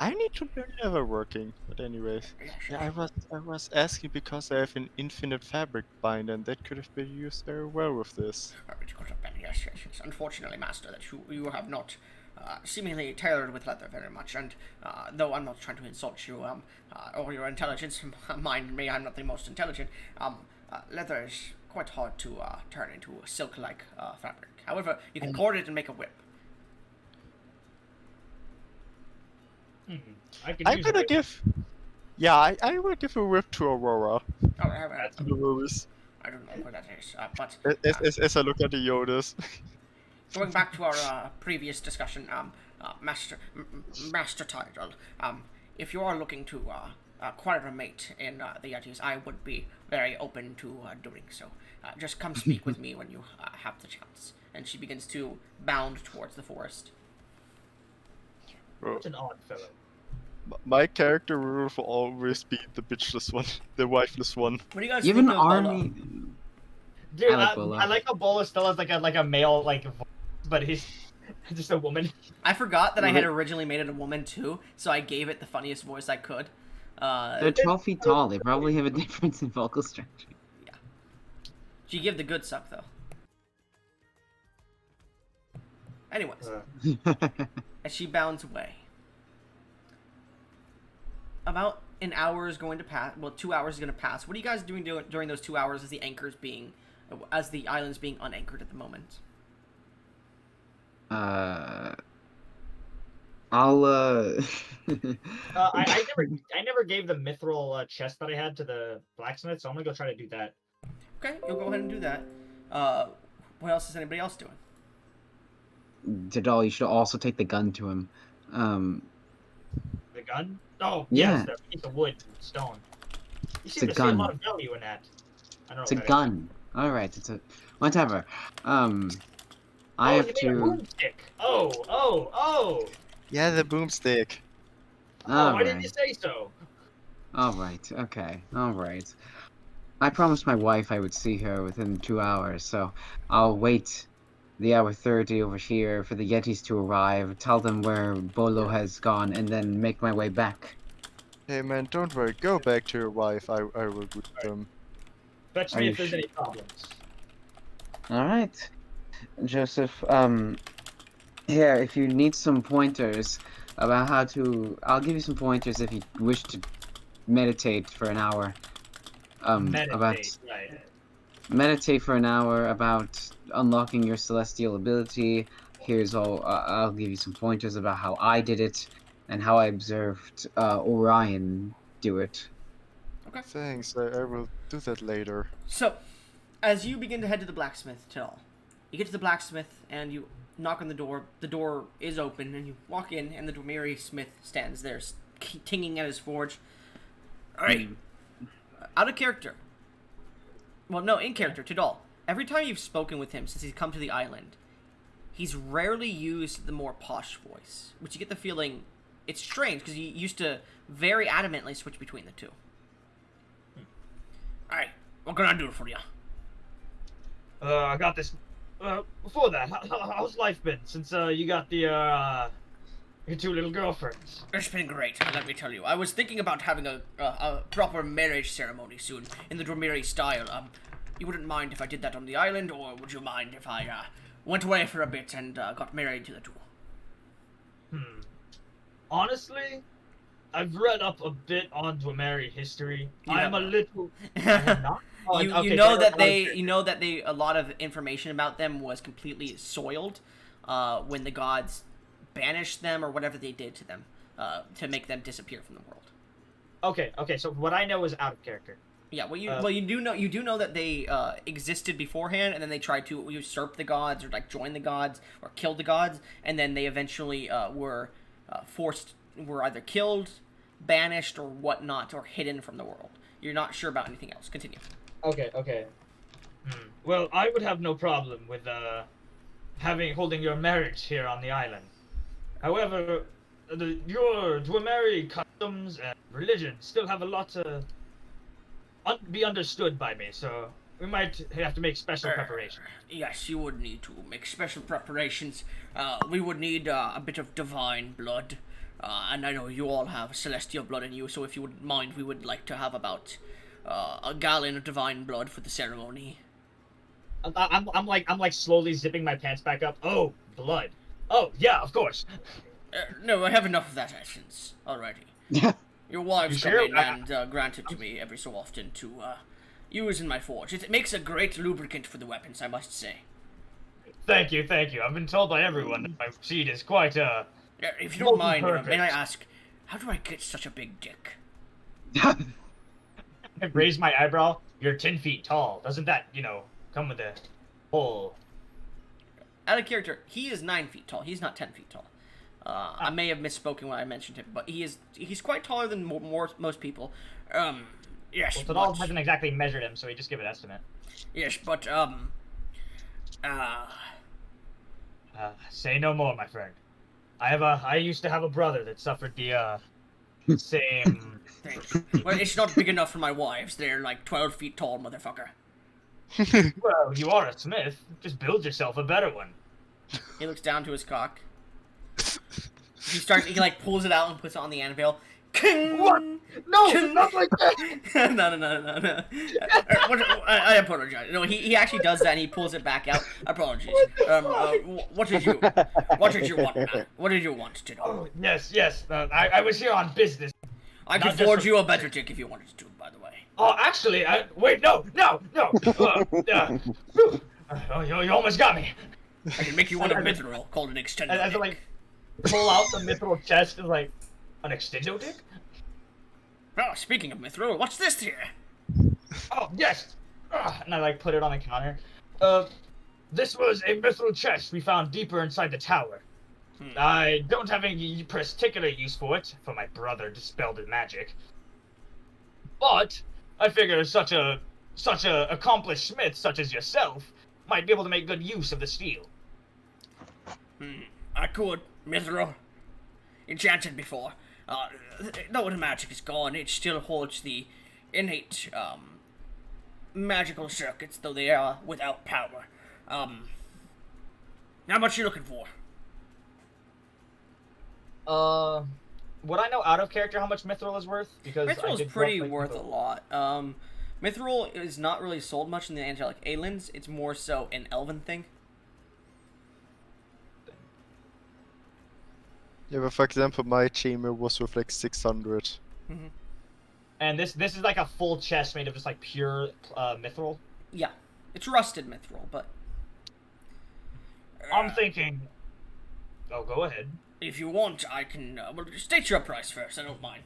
I need to learn leatherworking. But anyways, yeah, I was asking because I have an infinite fabric bind, and that could have been used very well with this. It could have been, yes, yes, yes. Unfortunately, Master, that you have not seemingly tailored with leather very much, and though I'm not trying to insult you or your intelligence, mind me, I'm not the most intelligent, leather is quite hard to turn into a silk-like fabric. However, you can cord it and make a whip. I better give. Yeah, I will give a whip to Aurora. Oh, No worries. I don't know where that is, but As I look at the Yodas. going back to our previous discussion, Master Tidal, if you are looking to acquire a mate in the Yetis, I would be very open to doing so. Just come speak with me when you have the chance. And she begins to bound towards the forest. What an odd fellow. My character will always be the bitchless one, the wifeless one. What do you guys You have think an of Bolo? army. Dude, I like Bolo. I like how Bolo still has like a male voice, but he's just a woman. I forgot that I had originally made it a woman too, so I gave it the funniest voice I could. They're 12 feet tall. They probably have a difference in vocal structure. She give the good suck though. Anyways, as she bounds away. About an hour is going to pass. Well, 2 hours is going to pass. What are you guys doing during those 2 hours as the island's being unanchored at the moment? I'll I never gave the mithril chest that I had to the blacksmith, so I'm gonna go try to do that. Okay, you'll go ahead and do that. What else is anybody else doing? Tidal, you should also take the gun to him. The gun? Oh, Yeah. yes, the piece of wood and stone. You seem a to see a gun. lot of value in that. I don't know It's a what that is. gun. Alright, it's a... Whatever. I Oh, have you made a to... boomstick. Oh! Yeah, the boomstick. Why didn't you Alright. say so? Alright, okay. Alright. I promised my wife I would see her within 2 hours, so I'll wait the hour 30 over here for the Yetis to arrive, tell them where Bolo has gone, and then make my way back. Hey man, don't worry. Go back to your wife. I will greet them. Fetch Are me you if there's sure? any problems. Alright. Joseph, here, if you need some pointers about how to... I'll give you some pointers if you wish to meditate for an hour. Meditate, right. Meditate for an hour about unlocking your celestial ability. Here's all. I'll give you some pointers about how I did it and how I observed Orion do it. Thanks. I will do that later. So, as you begin to head to the blacksmith, Till, you get to the blacksmith and you knock on the door. The door is open and you walk in, and the Dwemiri smith stands there, tinging at his forge. All right, out of character. Well, no, in character, Tidal. Every time you've spoken with him since he's come to the island, he's rarely used the more posh voice, which you get the feeling it's strange because he used to very adamantly switch between the two. Alright, what can I do for you? I got this. Before that, how's life been since you got the your two little girlfriends? It's been great, let me tell you. I was thinking about having a proper marriage ceremony soon, in the Dwemiri style. You wouldn't mind if I did that on the island, or would you mind if I went away for a bit and got married to the two? Honestly, I've read up a bit on Dwemiri history. You I am have a not. little. I have not? Oh, You okay, know so that I- they a lot of information about them was completely soiled when the gods banished them or whatever they did to them to make them disappear from the world. Okay, so what I know is out of character. Yeah, you do know that they existed beforehand, and then they tried to usurp the gods, or like join the gods, or kill the gods, and then they eventually were either killed, banished, or whatnot, or hidden from the world. You're not sure about anything else. Continue. Okay. Well, I would have no problem with holding your marriage here on the island. However, your Dwemer customs and religion still have a lot to be understood by me, so we might have to make special preparations. Yes, you would need to make special preparations. We would need a bit of divine blood. And I know you all have celestial blood in you, so if you wouldn't mind, we would like to have about a gallon of divine blood for the ceremony. I'm like slowly zipping my pants back up. Oh, blood. Oh, yeah, of course. No, I have enough of that essence already. Your wives come in and grant it to me every so often to use in my forge. It makes a great lubricant for the weapons, I must say. Thank you. I've been told by everyone that my seed is quite if you don't mind, may I ask, how do I get such a big dick? I raised my eyebrow. You're 10 feet tall. Doesn't that, come with a whole... Out of character, he is 9 feet tall. He's not 10 feet tall. I may have misspoken when I mentioned him, but he's quite taller than most people. Yes. Well, Tadal hasn't exactly measured him, so he just give an estimate. Yes, but say no more, my friend. I used to have a brother that suffered the same. Thanks. Well, it's not big enough for my wives. They're like 12 feet tall, motherfucker. Well, you are a smith. Just build yourself a better one. He looks down to his cock. He like pulls it out and puts it on the anvil. What? No, not like that. No. I apologize. No, he actually does that and he pulls it back out. Apologies. What did you want, man? What did you want to know? Oh, yes. I was here on business. I could forge you a better dick if you wanted to, by the way. Oh, actually, wait, no. You almost got me. I can make you one of mithril called an extended As dick. I like pull out the mithril chest and like an extendo dick. Oh, speaking of mithril, what's this here? Oh, yes! And I like put it on the counter. This was a mithril chest we found deeper inside the tower. I don't have any particular use for it, for my brother dispelled the magic. But I figure such a accomplished smith such as yourself might be able to make good use of the steel. I could, mithril. Enchanted before. Though the magic is gone, it still holds the innate, magical circuits, though they are without power. How much you looking for? Would I know out of character how much mithril is worth? Because mithril is pretty worth a lot. Mithril is not really sold much in the Angelic Aliens. It's more so an Elven thing. Yeah, but for example, my chamber was worth like 600. Mm-hmm. And this is like a full chest made of just like pure mithril. Yeah, it's rusted mithril, but I'm thinking. Oh, go ahead. If you want, I can. Well, state your price first. I don't mind.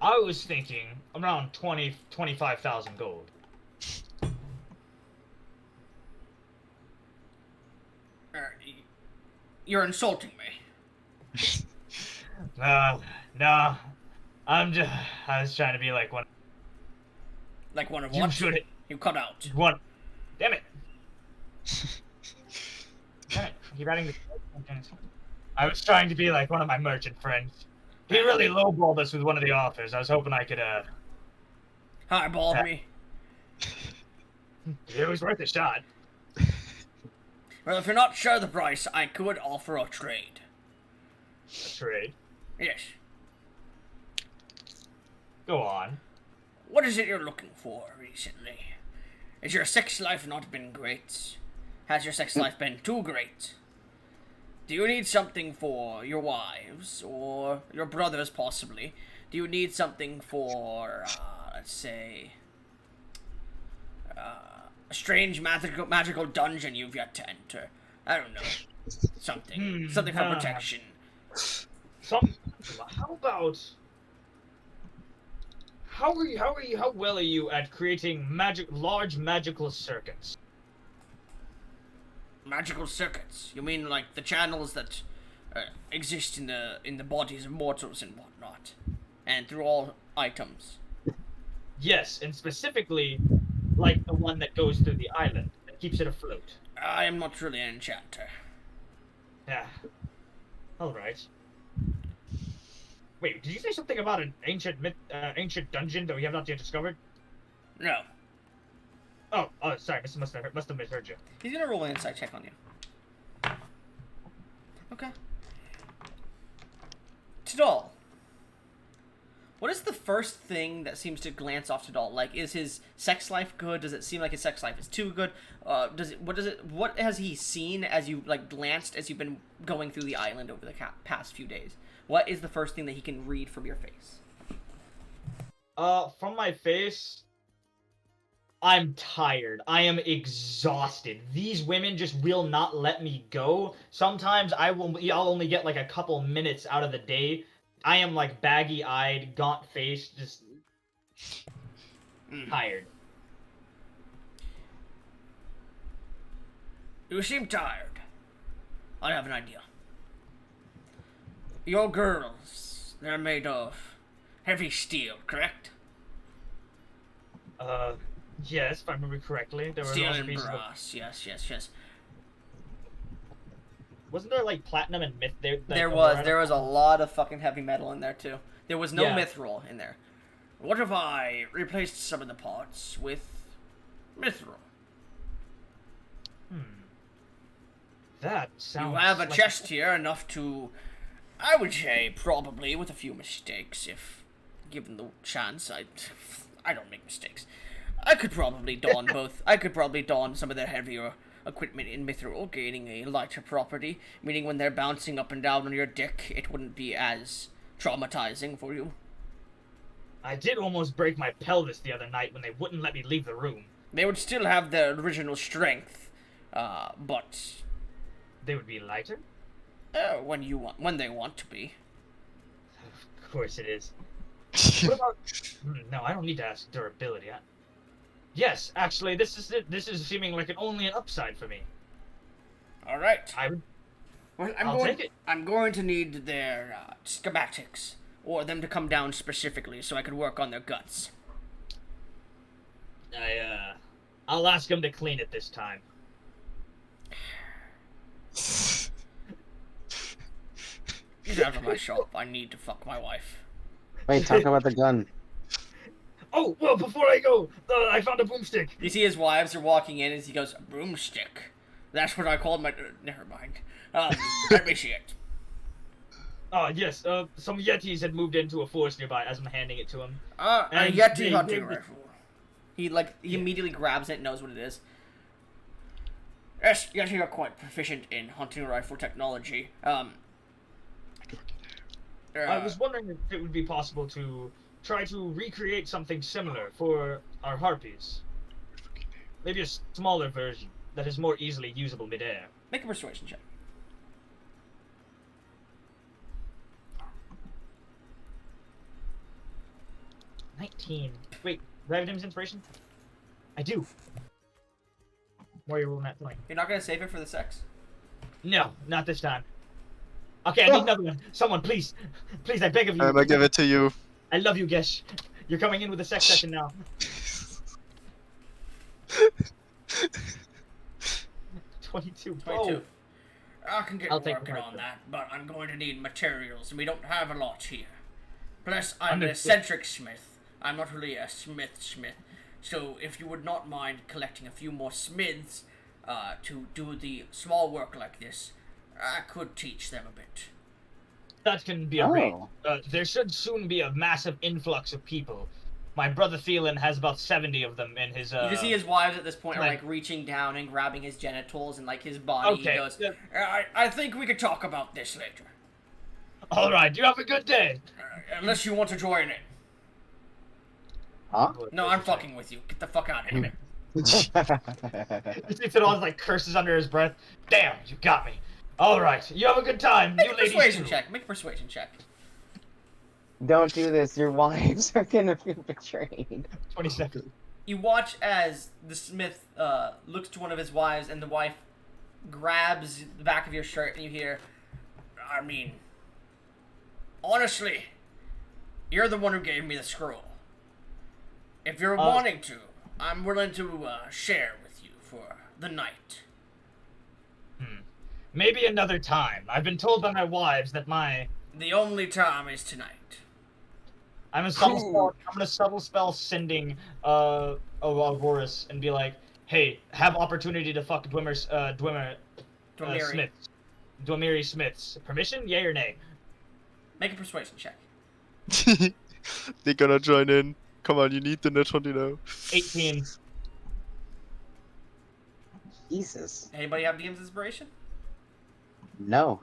I was thinking around 25,000 gold. You're insulting me. No. I was trying to be like one. Like one of You what? should. You cut out. One. Damn it. Damn it. Keep writing the. I was trying to be like one of my merchant friends. He really lowballed us with one of the offers. I was hoping I could, Highballed me. It was worth a shot. Well, if you're not sure of the price, I could offer a trade. A trade? Yes. Go on. What is it you're looking for recently? Has your sex life not been great? Has your sex life been too great? Do you need something for your wives, or your brothers possibly? Do you need something for, let's say, a strange magical dungeon you've yet to enter? I don't know. Something for protection. How about... How well are you at creating large magical circuits? Magical circuits? You mean like the channels that exist in the bodies of mortals and whatnot, and through all items? Yes, and specifically, like the one that goes through the island that keeps it afloat. I am not really an enchanter. Yeah. All right. Wait, did you say something about an ancient dungeon that we have not yet discovered? No. Oh, sorry, must have misheard you. He's gonna roll an insight check on you. Okay. Tidal. What is the first thing that seems to glance off Tidal? Like, is his sex life good? Does it seem like his sex life is too good? What has he seen as you, like, glanced as you've been going through the island over the past few days? What is the first thing that he can read from your face? From my face, I'm tired. I am exhausted. These women just will not let me go. Sometimes I'll only get like a couple minutes out of the day. I am like baggy-eyed, gaunt-faced, just tired. You seem tired. I have an idea. Your girls, they're made of heavy steel, correct? Yes, if I remember correctly. There were Steel also and pieces of... brass, yes. Wasn't there like platinum and myth there? There was a lot of fucking heavy metal in there too. There was no mithril in there. What if I replaced some of the parts with mithril? That sounds... You have a like... chest here enough to, I would say, probably with a few mistakes, if given the chance. I don't make mistakes. I could probably don both. I could probably don some of their heavier equipment in mithril, gaining a lighter property, meaning when they're bouncing up and down on your dick, it wouldn't be as traumatizing for you. I did almost break my pelvis the other night when they wouldn't let me leave the room. They would still have their original strength, but They would be lighter? when they want to be. Of course it is. What about... No, I don't need to ask durability. Yes, actually, this is seeming like only an upside for me. All right. I'll take it. I'm going to need their schematics, or them to come down specifically, so I could work on their guts. I'll ask them to clean it this time. Get out of my shop. I need to fuck my wife. Wait, talk about the gun. Oh, well, before I go, I found a boomstick. You see his wives are walking in as he goes, broomstick. That's what I called my... never mind. Let me see it. Yes, some Yetis had moved into a forest nearby as I'm handing it to him. A And Yeti hunting rifle. He immediately grabs it and knows what it is. Yes, Yeti are quite proficient in hunting rifle technology. I was wondering if it would be possible to try to recreate something similar for our harpies. Maybe a smaller version that is more easily usable midair. Make a persuasion check. Wait, do I have Dim's inspiration? I do. Why are you rolling that point? You're not gonna save it for the sex? No, not this time. Okay, I need another one. Someone, please. Please, I beg of you. I give it to you. I love you, Gesh. You're coming in with a sex session now. 22. 22. Oh. I can get I'll take working the on rifle. that, but I'm going to need materials, and we don't have a lot here. Plus, I'm an Understood. eccentric smith. I'm not really a smith. So, if you would not mind collecting a few more smiths to do the small work like this, I could teach them a bit. That can be arranged. There should soon be a massive influx of people. My brother Thielen has about 70 of them in his, You can see his wives at this point are, like, reaching down and grabbing his genitals and, like, his body. Okay. He goes, I think we could talk about this later. Alright, you have a good day. Unless you want to join in. Huh? No, I'm fucking with you. Get the fuck out of here. You see Tidal's like curses under his breath. Damn, you got me. Alright, you have a good time. Make You a ladies persuasion too. check. Make a persuasion check. Don't do this. Your wives are gonna feel betrayed. 27. You watch as the smith looks to one of his wives, and the wife grabs the back of your shirt, and you hear, I mean, honestly, you're the one who gave me the scroll. If you're wanting to, I'm willing to share with you for the night. Maybe another time. I've been told by my wives that The only time is tonight. I'm gonna subtle spell sending Auroras and be like, hey, have opportunity to fuck Dwemiri. Smiths. Dwemiri Smiths. Permission? Yay or nay? Make a persuasion check. They're gonna join in. Come on, you need the net 20 now. 18. Jesus. Anybody have DM's inspiration? No.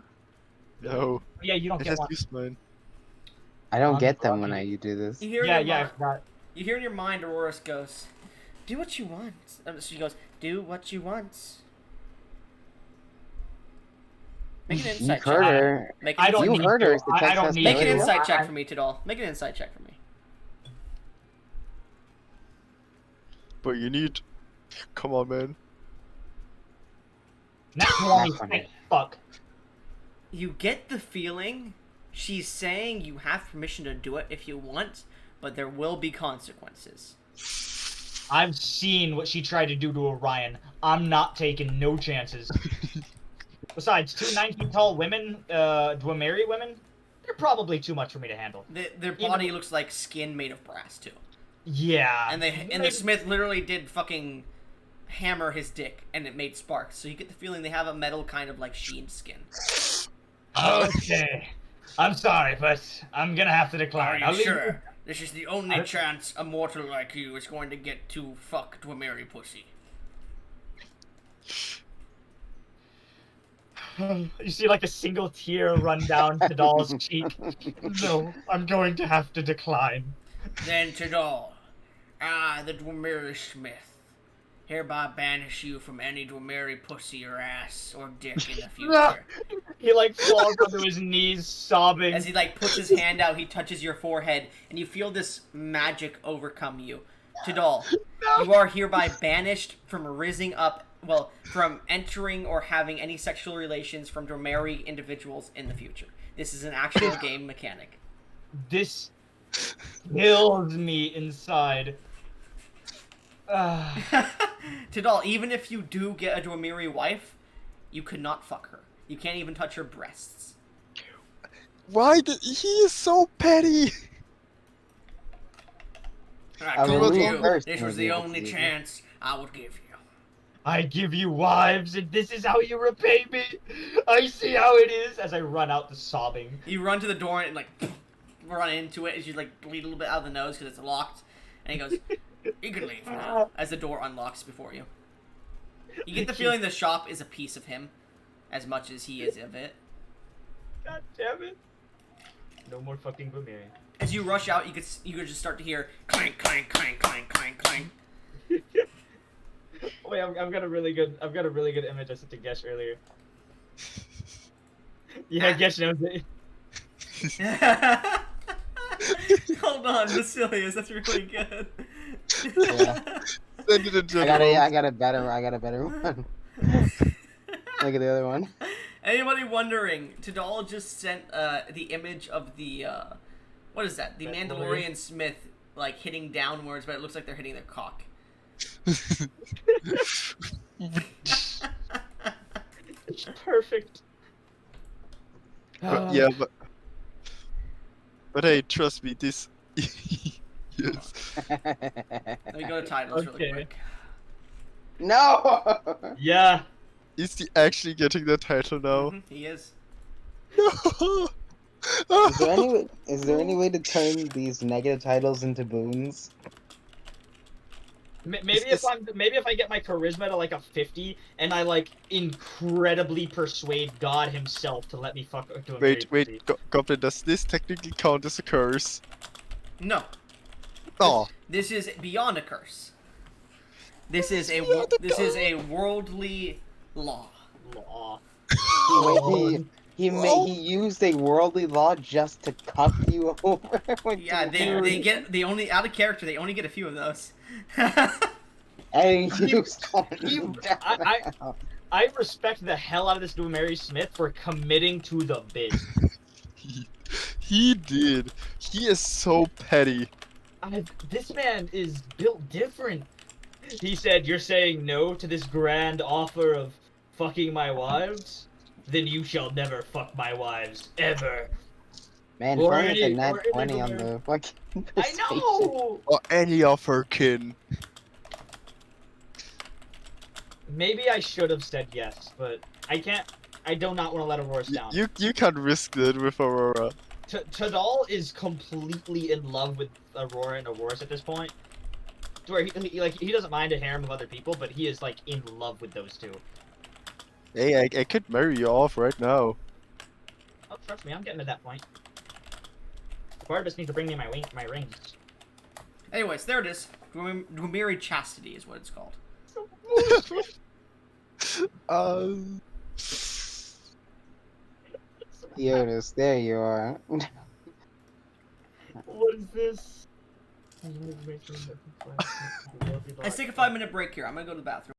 No. Yeah, you don't I get just one. used mine. I don't get them Rocky. when I do this. You hear Yeah, in your I mind, forgot. you hear in your mind Auroras goes, do what you want. She goes, do what you want. Make an You insight heard check. her. Make I an don't You need heard to. her. It's the I text don't message. need Make an to. insight check I- for me, Tidal. Make an insight check for me. But you need. Come on, man. Not Not 20. Fuck. You get the feeling she's saying you have permission to do it if you want, but there will be consequences. I've seen what she tried to do to Orion. I'm not taking no chances. Besides, 2 19-tall women, Dwemiri women, they're probably too much for me to handle. Their body looks like skin made of brass too. Yeah. And the smith literally did fucking hammer his dick, and it made sparks. So you get the feeling they have a metal kind of like sheen skin. Okay. I'm sorry, but I'm gonna have to decline. Are I'll you leave sure? This is the only I- chance a mortal like you is going to get to fuck Dwemiri pussy. You see, like, a single tear run down Tidal's cheek. No, I'm going to have to decline. Then Tidal, I, the Dwemiri Smith, hereby banish you from any Dwemiri pussy or ass or dick in the future. He, like, falls onto his knees, sobbing. As he like puts his hand out, he touches your forehead, and you feel this magic overcome you. Tidal, you are hereby banished from rising up, from entering or having any sexual relations from Dwemiri individuals in the future. This is an actual game mechanic. This kills me inside. Tidal, even if you do get a Dwemiri wife, you could not fuck her. You can't even touch her breasts. Why did he is so petty? I will told leave you, first this and was I'll be the able to only leave you. chance I would give you. I give you wives, and this is how you repay me. I see how it is as I run out the sobbing. You run to the door and like run into it as you like bleed a little bit out of the nose because it's locked. And he goes, "You can leave now." As the door unlocks before you. You get the feeling the shop is a piece of him, as much as he is of it. God damn it. No more fucking Dwemiri. As you rush out, you could just start to hear clank, clank, clank, clank, clank, clank. Wait, I've got a really good image I sent to Gesh earlier. Yeah, Gesh knows it. Hold on, Basilius, that's really good. Yeah. Send it in I general. got a better one. Look at the other one. Anybody wondering, Tidal just sent the image of the what is that? The Mandalorian Smith like hitting downwards, but it looks like they're hitting their cock. It's perfect. But, yeah, but hey, trust me, this. Yes. Let me go to titles really Okay. quick. No. Yeah. Is he actually getting the title now? Mhm, he is. Is there any way to turn these negative titles into boons? Maybe if I get my charisma to like a 50 and I like incredibly persuade God himself to let me fuck Dwemiri. Wait, Goblin, does this technically count as a curse? No, Oh, this is beyond a curse. This is a worldly law. Law. Wait, He used a worldly law just to cuff you over. Like, Yeah, they only out of character. They only get a few of those. And he used I respect the hell out of this new Mary Smith for committing to the bit. He did. He is so petty. This man is built different. He said, "You're saying no to this grand offer of fucking my wives? Then you shall never fuck my wives ever." Man, Or playing with a any- net or any 20 on woman. the fucking I persuasion. know. Or any of her kin. Maybe I should have said yes, but I can't. I do not want to let Auroras down. You can't risk it with Aurora. Tadal is completely in love with Aurora and Auroras at this point. To where he doesn't mind a harem of other people, but he is like in love with those two. Hey, I could marry you off right now. Oh, trust me, I'm getting to that point. Barnabas needs to bring me my rings. Anyways, there it is. Gwamiri Chastity is what it's called. Yodas, there you are. What is this? Let's take a 5-minute break here. I'm gonna go to the bathroom.